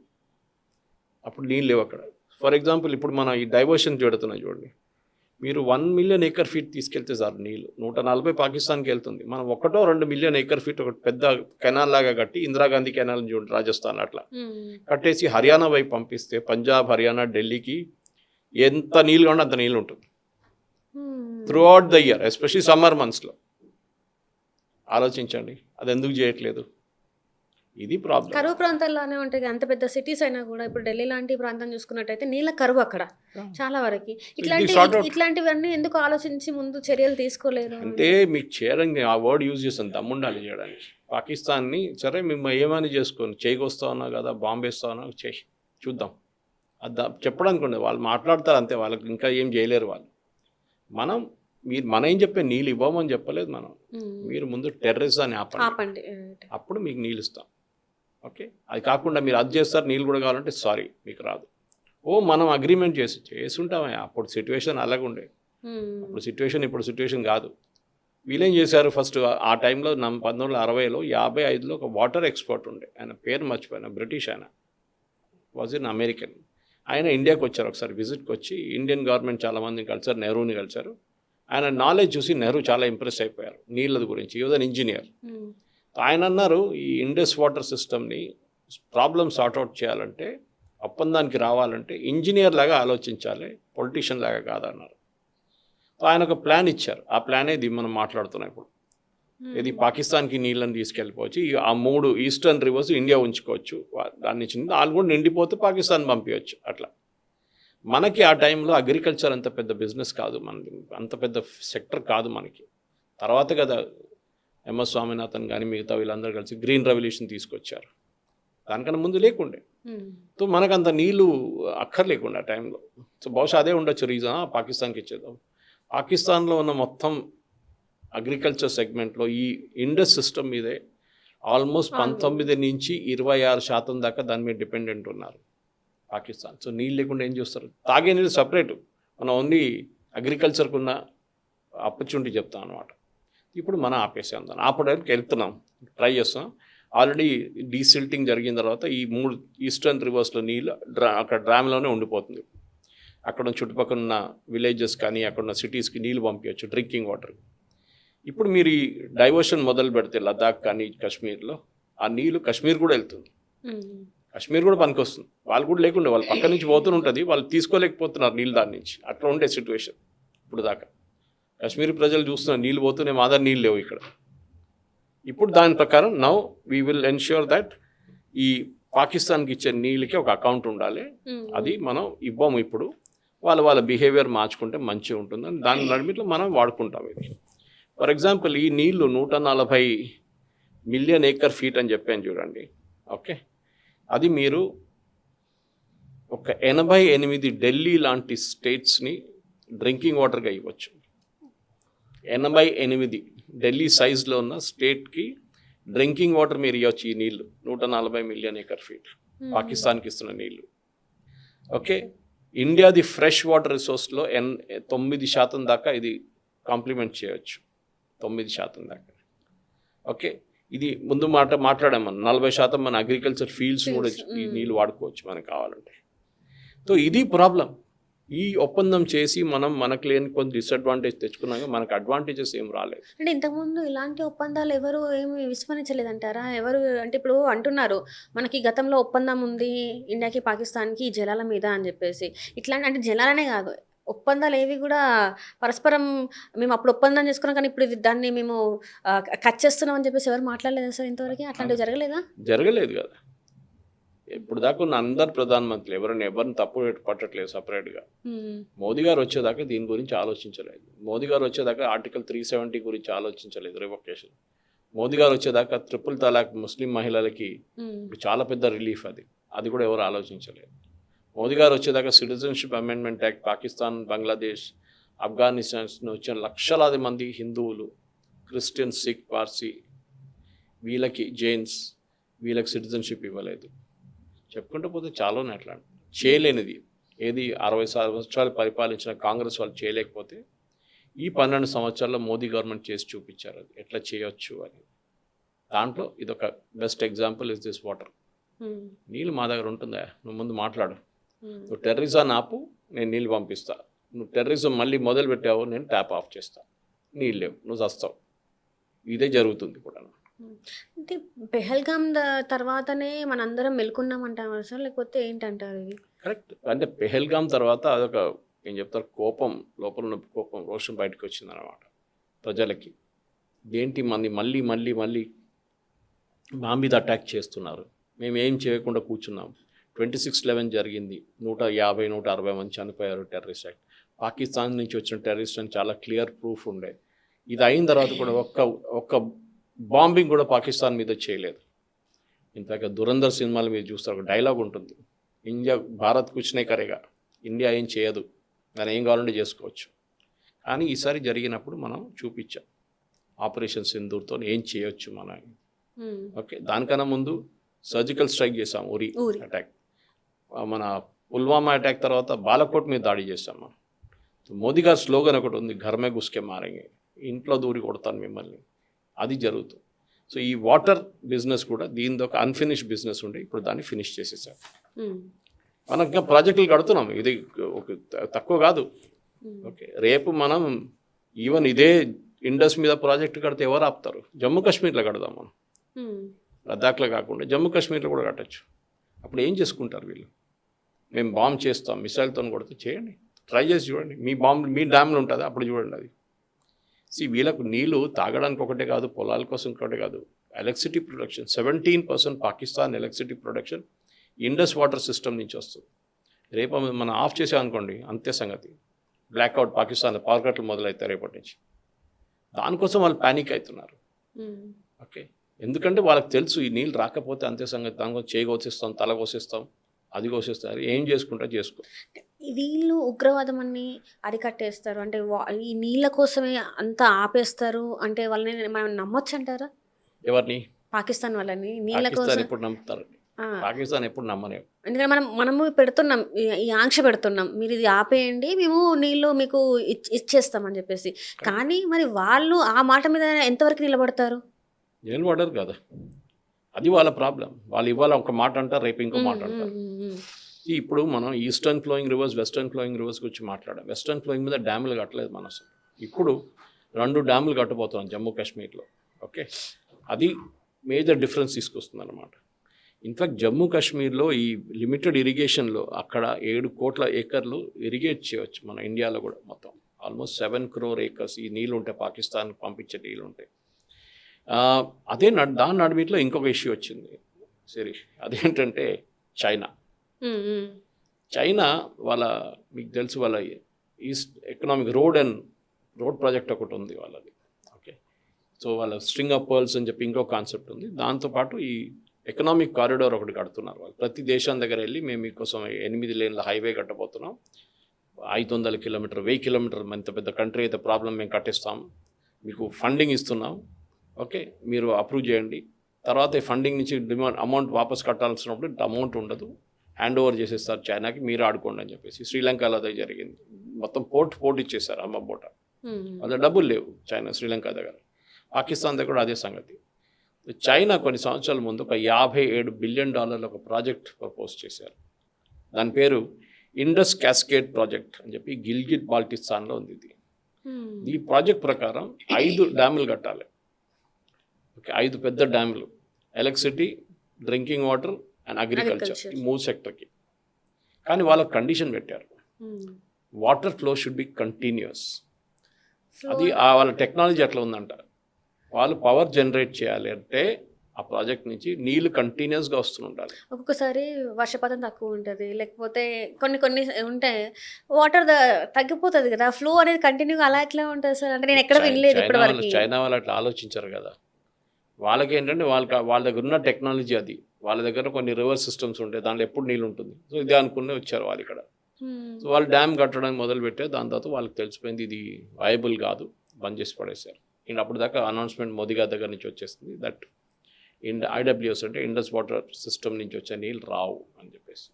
అప్పుడు నీళ్ళు లేవు అక్కడ. ఫర్ ఎగ్జాంపుల్ ఇప్పుడు మన ఈ డైవర్షన్ చూడుతున్నాయి చూడండి. మీరు 1 మిలియన్ ఏకర్ ఫీట్ తీసుకెళ్తే సార్ నీళ్ళు 140 పాకిస్తాన్కి వెళ్తుంది. మనం 1-2 మిలియన్ ఏకర్ ఫీట్ ఒక పెద్ద కెనాల్ లాగా కట్టి ఇందిరాగాంధీ కెనాల్ చూడండి రాజస్థాన్ అట్లా కట్టేసి హర్యానా వైపు పంపిస్తే పంజాబ్, హర్యానా, ఢిల్లీకి ఎంత నీళ్ళు కావాలంటే అంత నీళ్ళు ఉంటుంది through out the year, especially summer మంత్స్లో. ఆలోచించండి అది ఎందుకు చేయట్లేదు. ఇది ప్రాబ్లం. కరువు ప్రాంతాల్లోనే ఉంటాయి. అంత పెద్ద సిటీస్ అయినా కూడా ఇప్పుడు ఢిల్లీ లాంటి ప్రాంతం చూసుకున్నట్టయితే నీళ్ళ కరువు అక్కడ చాలా వరకు. ఇట్లాంటివన్నీ ఎందుకు ఆలోచించి ముందు చర్యలు తీసుకోలేరు అంటే మీకు చేయడానికి ఆ వర్డ్ యూజ్ చేస్తాను, దమ్ముండాలి చేయడానికి. పాకిస్తాన్ని సరే మేము ఏమని చేసుకొని చేయకొస్తా ఉన్నా కదా, బాంబు వేస్తా ఉన్నా చేసి చూద్దాం అది చెప్పడానికి ఉండదు. వాళ్ళు మాట్లాడతారు అంతే, వాళ్ళకి ఇంకా ఏం చేయలేరు వాళ్ళు. మనం ఏం చెప్పే నీళ్ళు ఇవ్వమని చెప్పలేదు మనం. మీరు ముందు టెర్రరిజాన్ని ఆపండి, అప్పుడు మీకు నీళ్ళు ఇస్తాం. ఓకే, అది కాకుండా మీరు అది చేస్తారు నీళ్ళు కూడా కావాలంటే సారీ మీకు రాదు. మనం అగ్రిమెంట్ చేసి ఉంటామే. అప్పుడు సిచ్యువేషన్ అలాగుండే. అప్పుడు సిచ్యువేషన్ ఇప్పుడు సిచ్యువేషన్ కాదు. వీళ్ళేం చేశారు ఫస్ట్ ఆ టైంలో 1960లో 55లో ఒక వాటర్ ఎక్స్పర్ట్ ఉండే, ఆయన పేరు మర్చిపోయిన, బ్రిటిష్ ఆయన, వాజ్ ఇన్ అమెరికన్. ఆయన ఇండియాకి వచ్చారు ఒకసారి విజిట్కి వచ్చి. ఇండియన్ గవర్నమెంట్ చాలామందిని కలిసారు, నెహ్రూని కలిసారు. ఆయన నాలెడ్జ్ చూసి నెహ్రూ చాలా ఇంప్రెస్ అయిపోయారు నీళ్ళ గురించి. ఈ వాజ్ అన్ ఇంజనీర్. ఆయన అన్నారు ఈ ఇండస్ వాటర్ సిస్టమ్ని ప్రాబ్లమ్ సార్ట్అవుట్ చేయాలంటే, ఒప్పందానికి రావాలంటే ఇంజనీర్ లాగా ఆలోచించాలి, పొలిటీషియన్ లాగా కాదన్నారు. ఆయన ఒక ప్లాన్ ఇచ్చారు. ఆ ప్లానే ఇది మనం మాట్లాడుతున్నాం ఇప్పుడు. ఇది పాకిస్తాన్కి నీళ్ళని తీసుకెళ్ళిపోవచ్చు, ఆ 3 ఈస్టర్న్ రివర్స్ ఇండియా ఉంచుకోవచ్చు, దాని నుంచి వాళ్ళు కూడా నిండిపోతే పాకిస్తాన్ పంపించవచ్చు. అట్లా మనకి ఆ టైంలో అగ్రికల్చర్ అంత పెద్ద బిజినెస్ కాదు, మనకి అంత పెద్ద సెక్టర్ కాదు మనకి. తర్వాత కదా ఎంఎస్ స్వామినాథన్ కానీ మిగతా వీళ్ళందరూ కలిసి గ్రీన్ రెవల్యూషన్ తీసుకొచ్చారు. దానికన్నా ముందు లేకుండే. సో మనకు అంత నీళ్ళు అక్కర్లేకుండా ఆ టైంలో. సో బహుశా అదే ఉండొచ్చు రీజన్ పాకిస్తాన్కి ఇచ్చేద్దాం. పాకిస్తాన్లో ఉన్న మొత్తం అగ్రికల్చర్ సెగ్మెంట్లో ఈ ఇండస్ సిస్టమ్ మీదే ఆల్మోస్ట్ 19 నుంచి 26% దాకా దాని మీద డిపెండెంట్ ఉన్నారు పాకిస్తాన్. సో నీళ్ళు లేకుండా ఏం చేస్తారు? తాగే నీళ్ళు సపరేటు, మనం ఓన్లీ అగ్రికల్చర్కి ఉన్న ఆపర్చునిటీ చెప్తాం అనమాట. ఇప్పుడు మనం ఆపేసాం, దాన్ని ఆపడానికి వెళ్తున్నాం, ట్రై చేస్తాం. ఆల్రెడీ డీసిల్టింగ్ జరిగిన తర్వాత ఈ 3 ఈస్టర్న్ రివర్స్లో నీళ్ళు అక్కడ డ్రామ్లోనే ఉండిపోతుంది. అక్కడ చుట్టుపక్కల ఉన్న విలేజెస్ కానీ అక్కడ ఉన్న సిటీస్కి నీళ్ళు పంపించవచ్చు డ్రింకింగ్ వాటర్. ఇప్పుడు మీరు ఈ డైవర్షన్ మొదలు పెడితే లదాఖ్ కానీ కాశ్మీర్లో ఆ నీళ్ళు కాశ్మీర్ కూడా వెళ్తుంది, కాశ్మీర్ కూడా పనికి వస్తుంది. వాళ్ళు కూడా లేకుండా వాళ్ళు పక్క నుంచి పోతూనే ఉంటుంది, వాళ్ళు తీసుకోలేకపోతున్నారు నీళ్ళు దాని నుంచి. అట్లా ఉండే సిచ్యువేషన్ ఇప్పుడు దాకా. కాశ్మీర్ ప్రజలు చూస్తున్నారు నీళ్ళు పోతూనే, మా దగ్గర నీళ్ళు లేవు ఇక్కడ. ఇప్పుడు దాని ప్రకారం now we will ensure that ఈ పాకిస్తాన్కి ఇచ్చే నీళ్ళకి ఒక అకౌంట్ ఉండాలి. అది మనం ఇవ్వము. ఇప్పుడు వాళ్ళ బిహేవియర్ మార్చుకుంటే మంచిగా ఉంటుందని దాని నడిమిట్లో మనం వాడుకుంటాం. ఇది ఫర్ ఎగ్జాంపుల్ ఈ నీళ్లు 140 మిలియన్ ఏకర్ ఫీట్ అని చెప్పాను చూడండి. ఓకే, అది మీరు ఒక 88 ఢిల్లీ లాంటి స్టేట్స్ని డ్రింకింగ్ వాటర్గా ఇవ్వచ్చు. 88 ఢిల్లీ సైజులో ఉన్న స్టేట్కి డ్రింకింగ్ వాటర్ మీరు ఇవ్వచ్చు. ఈ నీళ్లు 140 మిలియన్ ఏకర్ ఫీట్ పాకిస్తాన్కి ఇస్తున్న నీళ్లు. ఓకే, ఇండియాది ఫ్రెష్ వాటర్ రిసోర్స్లో 9% దాకా ఇది కాంప్లిమెంట్ చేయవచ్చు, 9% దాకా. ఓకే, ఇది ముందు మాట్లాడాం మనం. 40% మన అగ్రికల్చర్ ఫీల్డ్స్ కూడా ఈ నీళ్ళు వాడుకోవచ్చు మనకు కావాలంటే. సో ఇది ప్రాబ్లం. ఈ ఒప్పందం చేసి మనకు లేని కొంత డిసడ్వాంటేజ్ తెచ్చుకున్నాక మనకు అడ్వాంటేజెస్ ఏం రాలేదు. అంటే ఇంతకుముందు ఇలాంటి ఒప్పందాలు ఎవరు ఏమి విస్మరించలేదంటారా? ఎవరు అంటే ఇప్పుడు అంటున్నారు మనకి గతంలో ఒప్పందం ఉంది ఇండియాకి పాకిస్తాన్కి ఈ జలాల మీద అని చెప్పేసి. ఇట్లాంటి అంటే జలాలనే కాదు, ఒప్పందాలు ఏవి కూడా పరస్పరం మేము అప్పుడు ఒప్పందం చేసుకున్నాం కానీ ఇప్పుడు దాన్ని మేము కట్ చేస్తున్నాం అని చెప్పేసి ఎవరు మాట్లాడలేదు సార్ ఇంతవరకు? అట్లాంటివి జరగలేదా? జరగలేదు కదా. ఇప్పుడు దాకా ఉన్న అందరు ప్రధానమంత్రులు ఎవరిని తప్పు పట్టట్లేదు సపరేట్గా. మోదీ గారు వచ్చేదాకా దీని గురించి ఆలోచించలేదు. మోదీ గారు వచ్చేదాకా ఆర్టికల్ 370 గురించి ఆలోచించలేదు, రివొకేషన్. మోదీ గారు వచ్చేదాకా 3 తలాక్ ముస్లిం మహిళలకి చాలా పెద్ద రిలీఫ్, అది కూడా ఎవరు ఆలోచించలేదు. మోదీ గారు వచ్చేదాకా citizenship amendment act, Pakistan, Bangladesh, Afghanistan వచ్చిన లక్షలాది మంది హిందువులు, క్రిస్టియన్స్, సిక్, పార్సీ, వీళ్ళకి జైన్స్, వీళ్ళకి సిటిజన్షిప్ ఇవ్వలేదు. చెప్పుకుంటూ పోతే చాలా అట్లా చేయలేనిది ఏది 60 సంవత్సరాలు పరిపాలించిన కాంగ్రెస్ వాళ్ళు చేయలేకపోతే ఈ 12 సంవత్సరాల్లో మోదీ గవర్నమెంట్ చేసి చూపించారు అది ఎట్లా చేయొచ్చు అని. దాంట్లో ఇదొక best example is this water. నీళ్ళు మా దగ్గర ఉంటుందా, నువ్వు ముందు మాట్లాడు. నువ్వు టెర్రరిజం ఆపు, నేను నీళ్ళు పంపిస్తా. నువ్వు టెర్రరిజం మళ్ళీ మొదలు పెట్టావు, నేను ట్యాప్ ఆఫ్ చేస్తా. నీళ్ళు లేవు, నువ్వు చస్తావు. ఇదే జరుగుతుంది కూడా. అంటే పెహల్గాం తర్వాతనే మనందరం మెలుకున్నామంటారు సార్, లేకపోతే ఏంటంటారు ఇది? కరెక్ట్. అంటే పెహల్గాం తర్వాత అదొక ఏం చెప్తారు, కోపం, లోపల ఉన్న కోపం, రోషం బయటకు వచ్చిందన్నమాట ప్రజలకి. దేంటి మళ్ళీ మళ్ళీ మళ్ళీ మా మీద అటాక్ చేస్తున్నారు, మేము ఏం చేయకుండా కూర్చున్నాం. 26/11 జరిగింది, 150-160 మంది చనిపోయారు టెర్రరిస్ట్ యాక్ట్. పాకిస్తాన్ నుంచి వచ్చిన టెర్రరిస్ట్ అని చాలా క్లియర్ ప్రూఫ్ ఉండే. ఇది అయిన తర్వాత కూడా ఒక్క బాంబింగ్ కూడా పాకిస్తాన్ మీద చేయలేదు. ఇన్ఫాక్ట్ దురంధర్ సినిమాల మీద చూస్తారు, ఒక డైలాగ్ ఉంటుంది, ఇండియా భారత్ కుచ్నే కరేగా, ఇండియా ఏం చేయదు, దాని ఏం కావాలంటే చేసుకోవచ్చు. కానీ ఈసారి జరిగినప్పుడు మనం చూపించాం ఆపరేషన్ సింధూర్తో ఏం చేయొచ్చు మనం. ఓకే, దానికన్నా ముందు సర్జికల్ స్ట్రైక్ చేసాం, ఉరి అటాక్. మన పుల్వామా అటాక్ తర్వాత బాలకోట్ మీద దాడి చేసాం మనం. మోదీ గారి స్లోగన్ ఒకటి ఉంది, ఘర్మే గుస్కే మారేంగే, ఇంట్లో దూరి కొడతాను మిమ్మల్ని. అది జరుగుతుంది. సో ఈ వాటర్ బిజినెస్ కూడా దీనితో ఒక అన్ఫినిష్ బిజినెస్ ఉండే, ఇప్పుడు దాన్ని ఫినిష్ చేసేసాం. మనం ఇంకా ప్రాజెక్టులు కడుతున్నాం, ఇది ఒక తక్కువ కాదు. ఓకే, రేపు మనం ఈవెన్ ఇదే ఇండస్ మీద ప్రాజెక్టు కడితే ఎవరు ఆపుతారు? జమ్మూ కాశ్మీర్లో కడదాం మనం, లద్దాఖ్లో కాకుండా జమ్మూ కాశ్మీర్లో కూడా కట్టచ్చు. అప్పుడు ఏం చేసుకుంటారు వీళ్ళు? మేము బాంబ్ చేస్తాం, మిసైల్తో కొడితే చేయండి, ట్రై చేసి చూడండి. మీ డ్యామ్లు ఉంటుంది, అప్పుడు చూడండి అది. వీళ్ళకు నీళ్ళు తాగడానికి ఒకటే కాదు, పొలాల కోసం ఒకటే కాదు, electricity production 17% Pakistan electricity production Indus water system నుంచి వస్తుంది. రేపు మనం ఆఫ్ చేసామనుకోండి, అంతే సంగతి. బ్లాక్అవుట్ పాకిస్తాన్లో పవర్ కట్లు మొదలవుతాయి రేపటి నుంచి. దానికోసం వాళ్ళు ప్యానిక్ అవుతున్నారు. ఓకే, ఎందుకంటే వాళ్ళకి తెలుసు ఈ నీళ్ళు రాకపోతే అంతే సంగతి, దానికోసం చేయి కోసేస్తాం, తల కోసేస్తాం, అది కోసేస్తారు, ఏం చేసుకుంటా చేసుకో. వీళ్ళు ఉగ్రవాదం అన్ని అరికట్టేస్తారు అంటే ఈ నీళ్ళ కోసమే అంతా ఆపేస్తారు అంటే వాళ్ళని మనం నమ్మొచ్చు అంటారా? ఎవరిని? పాకిస్తాన్ వాళ్ళని నీళ్ళ కోసం పాకిస్తాన్ ఎప్పుడు నమ్ముతారు? పాకిస్తాన్ ఎప్పుడు నమ్మనే. ఎందుకంటే మనము పెడుతున్నాం, ఈ ఆంక్ష పెడుతున్నాం, మీరు ఇది ఆపేయండి, మేము నీళ్ళు మీకు ఇచ్చేస్తామని చెప్పేసి. కానీ మరి వాళ్ళు ఆ మాట మీద ఎంతవరకు నిలబడతారు? నిలబడరు కదా, అది వాళ్ళ ప్రాబ్లం. వాళ్ళు ఇవాళ ఒక మాట అంటారు, రేపు ఇంకో మాట అంటారు. ఇప్పుడు మనం eastern flowing reverse, western flowing reverse గురించి మాట్లాడాం. వెస్టర్న్ ఫ్లోయింగ్ మీద డ్యాములు కట్టలేదు మన అసలు. ఇప్పుడు 2 డ్యాములు కట్టబోతున్నాం జమ్మూ కాశ్మీర్లో. ఓకే, అది మేజర్ డిఫరెన్స్ తీసుకొస్తుంది అనమాట. ఇన్ఫ్యాక్ట్ జమ్మూ కాశ్మీర్లో ఈ లిమిటెడ్ ఇరిగేషన్లో అక్కడ 7 కోట్ల ఏకర్లు ఇరిగేట్ చేయవచ్చు. మన ఇండియాలో కూడా మొత్తం ఆల్మోస్ట్ 7 crore ఏకర్స్ ఈ నీళ్ళు ఉంటాయి, పాకిస్తాన్కి పంపించే నీళ్ళు ఉంటాయి. అదే దాని నడిమిట్లో ఇంకొక ఇష్యూ వచ్చింది సరే, అదేంటంటే చైనా వాళ్ళ, మీకు తెలుసు, వాళ్ళ ఈస్ట్ ఎకనామిక్ రోడ్ ప్రాజెక్ట్ ఒకటి ఉంది వాళ్ళది. ఓకే, సో వాళ్ళ స్ట్రింగ్ ఆఫ్ పర్ల్స్ అని చెప్పి ఇంకో కాన్సెప్ట్ ఉంది. దాంతోపాటు ఈ ఎకనామిక్ కారిడార్ ఒకటి కడుతున్నారు వాళ్ళు. ప్రతి దేశం దగ్గర వెళ్ళి మేము మీకోసం 8 లేన్ల హైవే కట్టబోతున్నాం, 500 కిలోమీటర్ 1000 కిలోమీటర్, ఎంత పెద్ద కంట్రీ అయితే ప్రాబ్లం మేము కట్టిస్తాం, మీకు ఫండింగ్ ఇస్తున్నాం, ఓకే మీరు అప్రూవ్ చేయండి. తర్వాత ఈ ఫండింగ్ నుంచి అమౌంట్ వాపస్ కట్టాల్సినప్పుడు అమౌంట్ ఉండదు, హ్యాండ్ ఓవర్ చేసేస్తారు చైనాకి, మీరు ఆడుకోండి అని చెప్పేసి. శ్రీలంకలో అదే జరిగింది, మొత్తం పోర్ట్ ఇచ్చేస్తారు అమ్మ బోట. వాళ్ళ డబ్బులు లేవు చైనా శ్రీలంక దగ్గర. పాకిస్తాన్ దగ్గర అదే సంగతి. చైనా కొన్ని సంవత్సరాల ముందు ఒక $57 బిలియన్ ఒక ప్రాజెక్ట్ ప్రపోజ్ చేశారు. దాని పేరు ఇండస్ క్యాస్కేడ్ ప్రాజెక్ట్ అని చెప్పి గిల్గిట్ బాల్టిస్తాన్లో ఉంది ఇది. ఈ ప్రాజెక్ట్ ప్రకారం 5 డ్యాములు కట్టాలి. ఓకే, 5 పెద్ద డ్యాములు, electricity, drinking water and agriculture, ఈ 3 సెక్టర్కి. కానీ వాళ్ళకి కండిషన్ పెట్టారు, water flow should be continuous. అది వాళ్ళ టెక్నాలజీ అట్లా ఉందంట. వాళ్ళు పవర్ జనరేట్ చేయాలి అంటే ఆ ప్రాజెక్ట్ నుంచి నీళ్లు కంటిన్యూస్గా వస్తుండాలి. ఒక్కొక్కసారి వర్షపాతం తక్కువ ఉంటుంది, లేకపోతే కొన్ని ఉంటాయి, వాటర్ తగ్గిపోతుంది కదా, ఫ్లో అనేది కంటిన్యూగా అలా ఎట్లా ఉంటుంది సార్? అంటే నేను ఎక్కడ వినలేదు ఇప్పటివరకు. చైనా వాళ్ళు అట్లా ఆలోచించారు కదా. వాళ్ళకి ఏంటంటే వాళ్ళ దగ్గర ఉన్న టెక్నాలజీ అది. వాళ్ళ దగ్గర కొన్ని రివర్ సిస్టమ్స్ ఉంటాయి, దాంట్లో ఎప్పుడు నీళ్ళు ఉంటుంది. సో ఇదే అనుకునే వచ్చారు వాళ్ళు ఇక్కడ. సో వాళ్ళు డ్యామ్ కట్టడానికి మొదలుపెట్టారు. దాని తర్వాత వాళ్ళకి తెలిసిపోయింది ఇది వయబుల్ కాదు, బంద్ చేసి పడేశారు. అండ్ అప్పుడు దాకా అనౌన్స్మెంట్ మోదీ గారి దగ్గర నుంచి వచ్చేసింది దట్ IWS అంటే ఇండస్ వాటర్ సిస్టమ్ నుంచి వచ్చే నీళ్ళు రావు అని చెప్పేసి.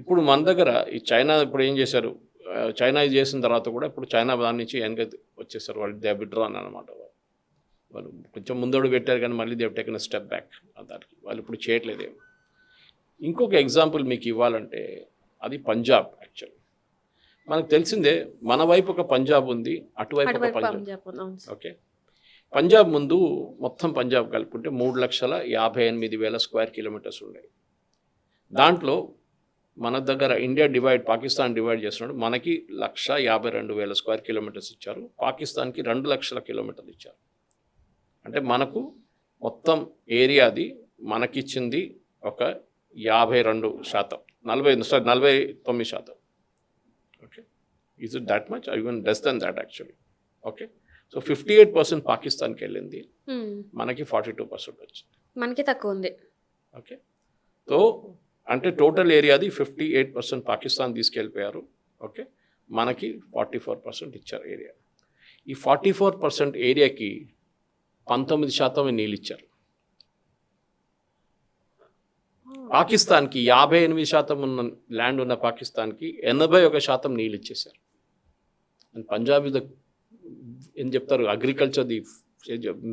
ఇప్పుడు మన దగ్గర ఈ చైనా ఇప్పుడు ఏం చేశారు, చైనా ఇది చేసిన తర్వాత కూడా ఇప్పుడు చైనా దాని నుంచి వెనక వచ్చేసారు, వాళ్ళు దే విత్డ్రాన్ అనమాట. వాళ్ళు కొంచెం ముందడుగు పెట్టారు కానీ మళ్ళీ దే టేకెన్ స్టెప్ బ్యాక్. దానికి వాళ్ళు ఇప్పుడు చేయట్లేదేమో. ఇంకొక ఎగ్జాంపుల్ మీకు ఇవ్వాలంటే అది పంజాబ్. యాక్చువల్ మనకు తెలిసిందే, మన వైపు ఒక పంజాబ్ ఉంది, అటువైపు ఒక పంజాబ్. ఓకే, పంజాబ్ ముందు మొత్తం పంజాబ్ కలుపుకుంటే 3,58,000 స్క్వేర్ కిలోమీటర్స్ ఉన్నాయి. దాంట్లో మన దగ్గర ఇండియా పాకిస్తాన్ డివైడ్ చేస్తున్నాడు, మనకి 1,52,000 స్క్వేర్ కిలోమీటర్స్ ఇచ్చారు, పాకిస్తాన్కి 2,00,000 కిలోమీటర్లు ఇచ్చారు. అంటే మనకు మొత్తం ఏరియాది మనకిచ్చింది ఒక 52%, 49%. Okay, is it that much? Even less than that actually. Okay, so 58% పాకిస్తాన్కి వెళ్ళింది, మనకి 42% వచ్చింది, మనకి తక్కువ ఉంది. ఓకే, సో అంటే టోటల్ ఏరియాది 58% పాకిస్తాన్ తీసుకెళ్ళిపోయారు. ఓకే, మనకి 44% ఇచ్చారు ఏరియా. ఈ 44% ఏరియాకి 19% నీళ్ళు ఇచ్చారు. పాకిస్తాన్కి 58% ఉన్న ల్యాండ్ ఉన్న పాకిస్తాన్కి 81% నీళ్ళు ఇచ్చేశారు. అండ్ పంజాబ్ ఇది ఏం చెప్తారు, అగ్రికల్చర్ ది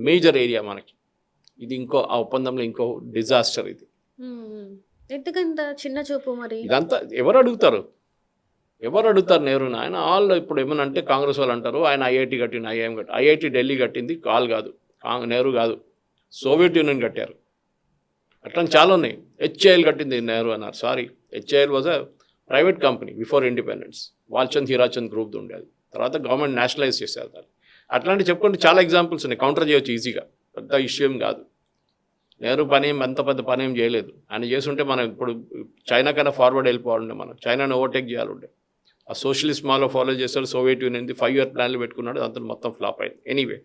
మేజర్ ఏరియా మనకి. ఇది ఇంకో ఆ ఒప్పందంలో ఇంకో డిజాస్టర్ ఇది. ఎందుకంత చిన్న చూపు మరి? ఇదంతా ఎవరు అడుగుతారు నెహ్రూ ఆయన ఆల్. ఇప్పుడు ఏమన్నా అంటే కాంగ్రెస్ వాళ్ళు అంటారు ఆయన ఐఐటి కట్టింది, ఐఐటి ఢిల్లీ కట్టింది కాల్ కాదు, నెహ్రూ కాదు, సోవియట్ యూనియన్ కట్టారు. అట్లా చాలా ఉన్నాయి. హెచ్ఏఎల్ కట్టింది నెహ్రూ అన్నారు. Sorry, HAL was a private company before independence. Walchand Hirachand group ఉండేది, తర్వాత గవర్నమెంట్ నేషనలైజ్ చేసేది దాన్ని. అట్లాంటివి చెప్పుకుంటే చాలా ఎగ్జాంపుల్స్ ఉన్నాయి, కౌంటర్ చేయొచ్చు ఈజీగా, పెద్ద ఇష్యూ ఏం కాదు. నెహ్రూ పని ఏం అంత పెద్ద పని ఏం చేయలేదు. ఆయన చేస్తుంటే మనం ఇప్పుడు చైనా కన్నా ఫార్వర్డ్ వెళ్ళిపోవాలంటే మనం చైనాని ఓవర్టేక్ చేయాలంటే ఆ సోషలిస్ట్ మాలో ఫాలో చేశాడు. సోవియట్ యూనియన్ది 5 year ప్లాన్లు పెట్టుకున్నాడు, అంతా మొత్తం ఫ్లాప్ అయింది. ఎనీవే,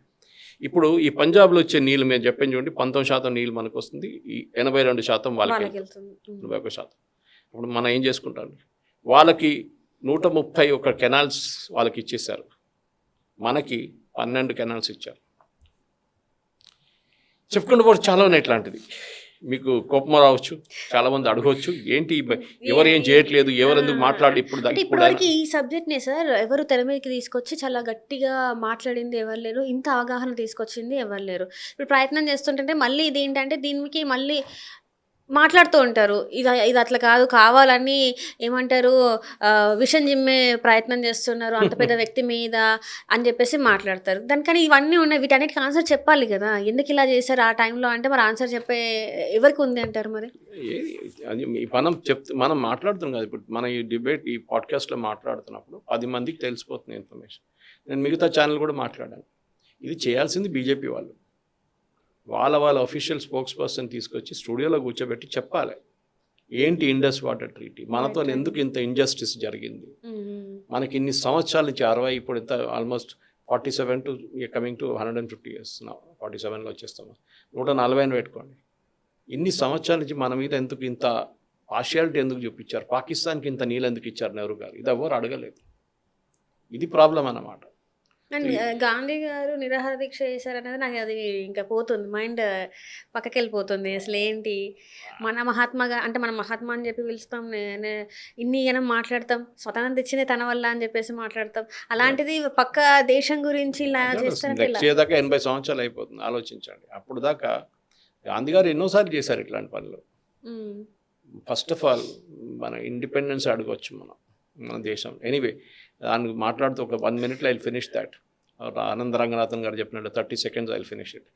ఇప్పుడు ఈ పంజాబ్లో వచ్చే నీళ్ళు మేము చెప్పాను చూడండి, 19% నీళ్ళు మనకు వస్తుంది, ఈ 82% వాళ్ళకి, 21%. ఇప్పుడు మనం ఏం చేసుకుంటాం, వాళ్ళకి 131 కెనాల్స్ వాళ్ళకి ఇచ్చేసారు, మనకి 12 కెనాల్స్ ఇచ్చారు. చెప్పుకుంటూ పోతే చాలా ఉన్నాయి ఇట్లాంటిది. మీకు కోపం రావచ్చు, చాలా మంది అడగవచ్చు ఏంటి ఎవరు ఏం చేయట్లేదు, ఎవరు ఎందుకు మాట్లాడి ఇప్పటివరకు ఈ సబ్జెక్ట్నే సార్ ఎవరు తెర మీదకి తీసుకొచ్చి చాలా గట్టిగా మాట్లాడింది ఎవరు లేరు, ఇంత అవగాహన తీసుకొచ్చింది ఎవరు లేరు. ఇప్పుడు ప్రయత్నం చేస్తుంటే మళ్ళీ ఇది ఏంటంటే దీనికి మళ్ళీ మాట్లాడుతూ ఉంటారు, ఇది అట్లా కాదు, కావాలని ఏమంటారు విషం జిమ్మే ప్రయత్నం చేస్తున్నారు అంత పెద్ద వ్యక్తి మీద అని చెప్పేసి మాట్లాడతారు. దానికని ఇవన్నీ ఉన్నాయి, వీటన్నిటికి ఆన్సర్ చెప్పాలి కదా, ఎందుకు ఇలా చేశారు ఆ టైంలో అంటే మరి ఆన్సర్ చెప్పే ఎవరికి ఉంది అంటారు? మరి మనం మాట్లాడుతున్నాం కదా ఇప్పుడు, మన ఈ డిబేట్ ఈ పాడ్కాస్ట్లో మాట్లాడుతున్నప్పుడు 10 మందికి తెలిసిపోతుంది ఇన్ఫర్మేషన్. నేను మిగతా ఛానల్ కూడా మాట్లాడాను, ఇది చేయాల్సింది బీజేపీ వాళ్ళు. వాళ్ళ అఫీషియల్ స్పోక్స్ పర్సన్ తీసుకొచ్చి స్టూడియోలో కూర్చోబెట్టి చెప్పాలి ఏంటి ఇండస్ వాటర్ ట్రీటీ, మనతో ఎందుకు ఇంత ఇంజస్టిస్ జరిగింది, మనకి ఇన్ని సంవత్సరాల నుంచి 60, ఇప్పుడు ఇంత almost 47 to coming to 150 years, 47లో వచ్చేస్తాము, 140 పెట్టుకోండి. ఇన్ని సంవత్సరాల నుంచి మన మీద ఎందుకు ఇంత పార్షియాలిటీ ఎందుకు చూపించారు, పాకిస్తాన్కి ఇంత నీళ్ళు ఎందుకు ఇచ్చారు నెహ్రూ గారు, ఇది ఎవరు అడగలేదు. ఇది ప్రాబ్లం అన్నమాట. అండ్ గాంధీ గారు నిరాహార దీక్ష చేశారనేది నాకు అది ఇంకా పోతుంది, మైండ్ పక్కకి వెళ్ళిపోతుంది. అసలు ఏంటి మన మహాత్మాగా అంటే మనం మహాత్మా అని చెప్పి పిలుస్తాం, ఇన్ని జనం మాట్లాడతాం, స్వతంత్రం తెచ్చింది తన వల్ల అని చెప్పేసి మాట్లాడతాం, అలాంటిది పక్క దేశం గురించి ఇలా చేస్తారంటే 80 సంవత్సరాలు అయిపోతుంది, ఆలోచించండి. అప్పుడు దాకా గాంధీ గారు ఎన్నోసార్లు చేశారు ఇట్లాంటి పనులు. ఫస్ట్ ఆఫ్ ఆల్ మన ఇండిపెండెన్స్ అడగవచ్చు మన దేశం. ఎనీవే, దానికి మాట్లాడుతూ ఒక 1 minute I will finish that. ఆనంద రంగనాథన్ గారు చెప్పినట్టు 30 seconds I will finish it.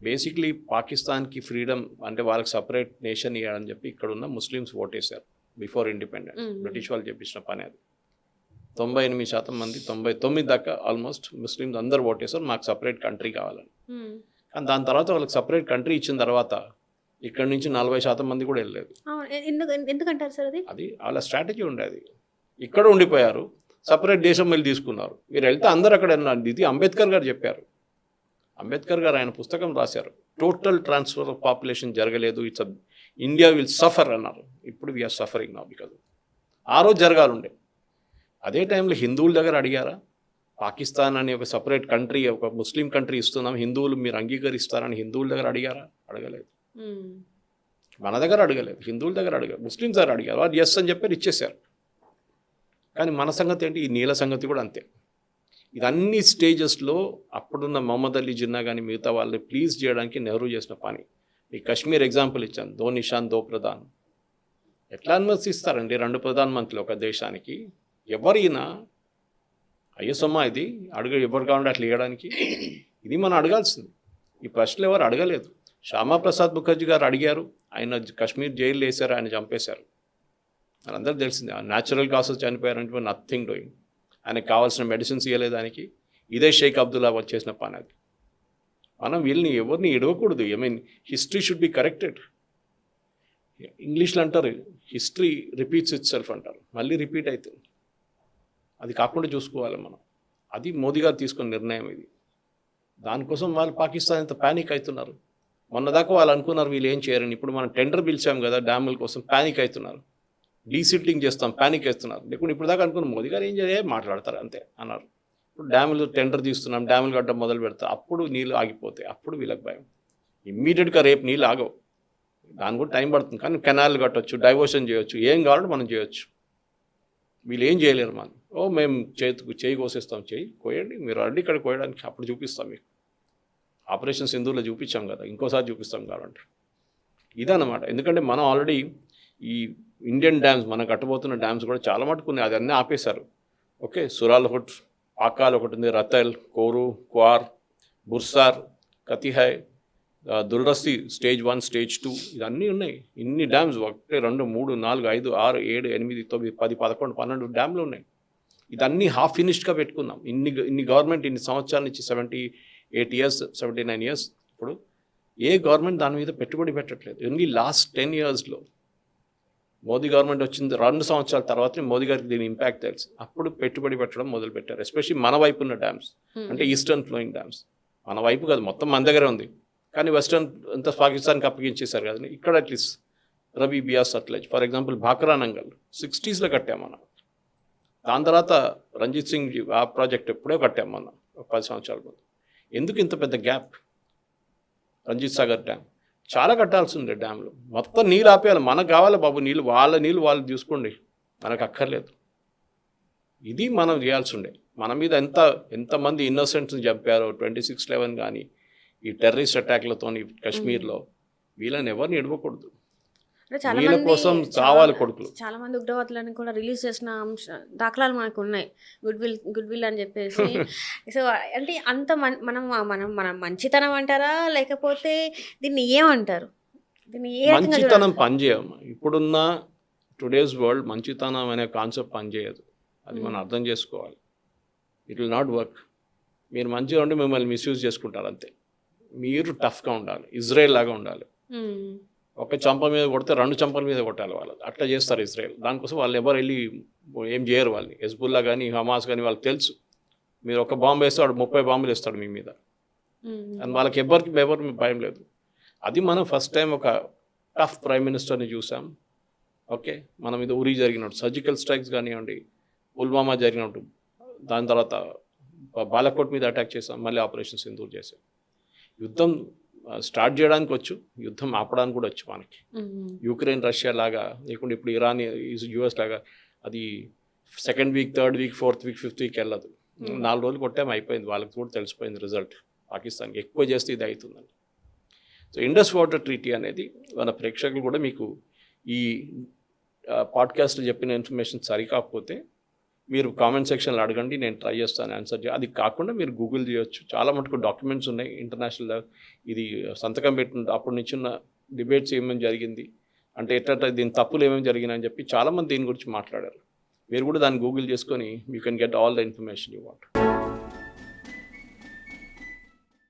Basically పాకిస్తాన్కి ఫ్రీడమ్ అంటే వాళ్ళకి సపరేట్ నేషన్ ఇవ్వాలని చెప్పి ఇక్కడ ఉన్న ముస్లిమ్స్ ఓటేశారు బిఫోర్ ఇండిపెండెన్స్. బ్రిటిష్ వాళ్ళు చెప్పించిన పని అది. 98% మంది, 99 దాకా ఆల్మోస్ట్ ముస్లిమ్స్ అందరూ ఓటేశారు మాకు సపరేట్ కంట్రీ కావాలని. కానీ దాని తర్వాత వాళ్ళకి సపరేట్ కంట్రీ ఇచ్చిన తర్వాత ఇక్కడ నుంచి 40% మంది కూడా వెళ్ళలేదు. ఎందుకంటారు సార్? అది వాళ్ళ స్ట్రాటజీ ఉండేది. ఇక్కడ ఉండిపోయారు, సపరేట్ దేశం వెళ్ళి తీసుకున్నారు. మీరు వెళ్తే అందరు అక్కడ ఉన్నారు. ఇది అంబేద్కర్ గారు చెప్పారు. అంబేద్కర్ గారు ఆయన పుస్తకం రాశారు, టోటల్ ట్రాన్స్ఫర్ ఆఫ్ పాపులేషన్ జరగలేదు, ఇట్స్ ఇండియా విల్ సఫర్ అన్నారు. ఇప్పుడు వీఆర్ సఫరింగ్ నౌ బికాజ్ ఆ రోజు జరగాలండే. అదే టైంలో హిందువుల దగ్గర అడిగారా, పాకిస్తాన్ అనే ఒక సపరేట్ కంట్రీ, ఒక ముస్లిం కంట్రీ ఇస్తున్నాం, హిందువులు మీరు అంగీకరిస్తారని హిందువుల దగ్గర అడిగారా? అడగలేదు. మన దగ్గర అడగలేదు, హిందువుల దగ్గర అడగారు, ముస్లిమ్స్ దగ్గర అడిగారు. వారు ఎస్ అని చెప్పారు, ఇచ్చేశారు. కానీ మన సంగతి ఏంటి, ఈ నీళ్ళ సంగతి కూడా అంతే. ఇది అన్ని స్టేజెస్లో అప్పుడున్న మొహమ్మద్ అలీ జిన్నా కానీ మిగతా వాళ్ళని ప్లీజ్ చేయడానికి నెహ్రూ చేసిన పని. ఈ కశ్మీర్ ఎగ్జాంపుల్ ఇచ్చాను, దో నిషాన్ దో ప్రధాన్. ఎట్లా అనుమతిస్తారండి 2 ప్రధానమంత్రులు ఒక దేశానికి? ఎవరైనా అయ్యసమ్మా ఇది ఎవరు కావాలంటే అట్లా ఇవ్వడానికి? ఇది మనం అడగాల్సింది. ఈ ప్రశ్నలు ఎవరు అడగలేదు. శ్యామాప్రసాద్ ముఖర్జీ గారు అడిగారు, ఆయన కశ్మీర్ జైలు వేశారు, ఆయన చంపేశారు. మనందరూ తెలిసింది, న్యాచురల్ కాసెస్ చనిపోయారంటే నథింగ్ డూయింగ్. ఆయనకు కావాల్సిన మెడిసిన్స్ ఇవ్వలేదు దానికి. ఇదే షేక్ అబ్దుల్లా చేసిన పని అది. మనం వీళ్ళని ఎవరిని ఇడవకూడదు. I mean history should be corrected. ఇంగ్లీష్లో అంటారు హిస్టరీ రిపీట్స్ ఇట్ సెల్ఫ్ అంటారు, మళ్ళీ రిపీట్ అవుతుంది. అది కాకుండా చూసుకోవాలి మనం. అది మోదీ గారు తీసుకున్న నిర్ణయం ఇది. దానికోసం వాళ్ళు పాకిస్తాన్ ఎంత ప్యానిక్ అవుతున్నారు. మొన్నదాకా వాళ్ళు అనుకున్నారు వీళ్ళు ఏం చేయరని. ఇప్పుడు మనం టెండర్ పిలిచాం కదా డ్యాముల కోసం, ప్యానిక్ అవుతున్నారు. డీసిల్టింగ్ చేస్తాం, ప్యానిక్ వేస్తున్నారు. లేకుంటే ఇప్పుడు దాకా అనుకున్న మోదీ గారు ఏం చేయాలి, మాట్లాడతారు అంతే అన్నారు. ఇప్పుడు డ్యాములు టెండర్ తీస్తున్నాం, డ్యాములు కట్టడం మొదలు పెడతాం, అప్పుడు నీళ్ళు ఆగిపోతాయి. అప్పుడు వీళ్ళకి భయం. ఇమ్మీడియట్గా రేపు నీళ్ళు ఆగవు, దాని కూడా టైం పడుతుంది. కానీ కెనాల్ కట్టవచ్చు, డైవర్షన్ చేయొచ్చు, ఏం కావాలంటే మనం చేయొచ్చు. వీళ్ళు ఏం చేయలేరు. మనం మేము చేయి కోసేస్తాం, చేయి కోయండి, మీరు రండి ఇక్కడ కోయడానికి, అప్పుడు చూపిస్తాం మీకు. ఆపరేషన్ సింధూర్లో చూపించాం కదా, ఇంకోసారి చూపిస్తాం కావాలంటే. ఇదన్నమాట. ఎందుకంటే మనం ఆల్రెడీ ఈ ఇండియన్ డ్యామ్స్, మనం కట్టబోతున్న డ్యామ్స్ కూడా చాలా మటుకు ఉన్నాయి, అది అన్నీ ఆపేశారు. ఓకే, సురాల్ ఒకటి, పాకాల్ ఒకటి ఉంది, రతైల్, కోరు, క్వార్, బుర్సార్, కతిహాయ్, దుల్రస్తి స్టేజ్ 1, స్టేజ్ 2 ఇవన్నీ ఉన్నాయి. ఇన్ని డ్యామ్స్ 1, 2, 3, 4, 5, 6, 7, 8, 9, 10, 11, 12 డ్యామ్లు ఉన్నాయి. ఇదన్నీ హాఫ్ ఫినిష్డ్గా పెట్టుకుందాం. ఇన్ని గవర్నమెంట్ ఇన్ని సంవత్సరాల నుంచి 78 years 79 years ఇప్పుడు ఏ గవర్నమెంట్ దాని మీద పెట్టుబడి పెట్టట్లేదు. ఓన్లీ లాస్ట్ 10 yearsలో మోదీ గవర్నమెంట్ వచ్చింది 2 సంవత్సరాల తర్వాతనే మోదీ గారికి దీని ఇంపాక్ట్ తెలుసు. అప్పుడు పెట్టుబడి పెట్టడం మొదలుపెట్టారు. ఎస్పెషల్లీ మన వైపు ఉన్న డ్యామ్స్, అంటే ఈస్టర్న్ ఫ్లోయింగ్ డ్యామ్స్. మన వైపు కాదు, మొత్తం మన దగ్గరే ఉంది. కానీ వెస్టర్న్ అంతా పాకిస్తాన్కి అప్పగించేశారు కదా. ఇక్కడ at least Ravi Beas Sutlej for example, Bhakra Nangal 60sలో కట్టాం మనం. దాని తర్వాత రంజిత్ సింగ్ ఆ ప్రాజెక్ట్ ఎప్పుడో కట్టాం మనం, 10 సంవత్సరాల ముందు. ఎందుకు ఇంత పెద్ద గ్యాప్? రంజిత్ సాగర్ డ్యామ్ చాలా కట్టాల్సి ఉంది. డ్యామ్లు మొత్తం నీళ్ళు ఆపేయాలి. మనకు కావాలి బాబు నీళ్ళు, వాళ్ళ నీళ్ళు వాళ్ళు చూసుకోండి, మనకు అక్కర్లేదు. ఇది మనం చేయాల్సి ఉండే. మన మీద ఎంతమంది ఇన్నోసెంట్స్ని చంపారో 26/11 కానీ ఈ టెర్రరిస్ట్ అటాక్లతో కశ్మీర్లో, వీళ్ళని ఎవరిని ఇడవకూడదు. వీళ్ళ కోసం చావాలి కొడుకులు. చాలా మంది ఉగ్రవాదులను కూడా రిలీజ్ చేసిన దాఖలాలు మనకు ఉన్నాయి, గుడ్ విల్ అని చెప్పేసి. సో అంటే అంత మనం మంచితనం అంటారా, లేకపోతే దీన్ని ఏమంటారు? దీన్ని మంచితనం పనిచేయము. ఇప్పుడున్న టుడేస్ వరల్డ్ మంచితనం అనే కాన్సెప్ట్ పనిచేయదు. అది మనం అర్థం చేసుకోవాలి. It will not work. మీరు మంచిగా ఉండి మిమ్మల్ని మిస్యూజ్ చేసుకుంటారు అంతే. మీరు టఫ్గా ఉండాలి, ఇజ్రాయెల్ లాగా ఉండాలి. ఒక చంప మీద కొడితే 2 చంపల మీద కొట్టాలి వాళ్ళు. అట్లా చేస్తారు ఇజ్రాయెల్. దానికోసం వాళ్ళు ఎవరు వెళ్ళి ఏం చేయరు. వాళ్ళని హెజ్బుల్లా కానీ హమాస్ కానీ వాళ్ళకి తెలుసు, మీరు ఒక బాంబు వేస్తే వాడు 30 బాంబులు వేస్తాడు మీ మీద. అండ్ వాళ్ళకి ఎవరికి భయం లేదు. అది మనం ఫస్ట్ టైం ఒక టఫ్ ప్రైమ్ మినిస్టర్ని చూసాం. ఓకే, మన మీద ఉరి జరిగినట్టు, సర్జికల్ స్ట్రైక్స్ కానివ్వండి, పుల్వామా జరిగినట్టు, దాని తర్వాత బాలకోట్ మీద అటాక్ చేసాం, మళ్ళీ ఆపరేషన్ సింధూర్ చేసాం. యుద్ధం స్టార్ట్ చేయడానికి వచ్చు, యుద్ధం ఆపడానికి కూడా వచ్చు మనకి. యుక్రెయిన్ రష్యా లాగా లేకుంటే ఇప్పుడు ఇరాన్ యుఎస్ లాగా అది 2nd week 3rd week 4th week 5th week వెళ్ళదు. 4 రోజులు కొట్టాము, అయిపోయింది. వాళ్ళకి కూడా తెలిసిపోయింది రిజల్ట్. పాకిస్తాన్కి ఎక్కువ చేస్తే ఇది అవుతుందని. సో ఇండస్ వాటర్ ట్రీటీ అనేది మన ప్రేక్షకులు కూడా మీకు ఈ పాడ్కాస్ట్లో చెప్పిన ఇన్ఫర్మేషన్ సరికాకపోతే మీరు కామెంట్ సెక్షన్లో అడగండి, నేను ట్రై చేస్తాను ఆన్సర్ అది కాకుండా మీరు గూగుల్ చేయొచ్చు. చాలా మటుకు డాక్యుమెంట్స్ ఉన్నాయి ఇంటర్నేషనల్. ఇది సంతకం పెట్టిన అప్పటి నుంచి ఉన్న డిబేట్స్ ఏమేమి జరిగింది అంటే ఎట్లా దీని తప్పులు ఏమేమి జరిగినాయని చెప్పి చాలామంది దీని గురించి మాట్లాడారు. మీరు కూడా దాన్ని గూగుల్ చేసుకొని you can get all the information you want.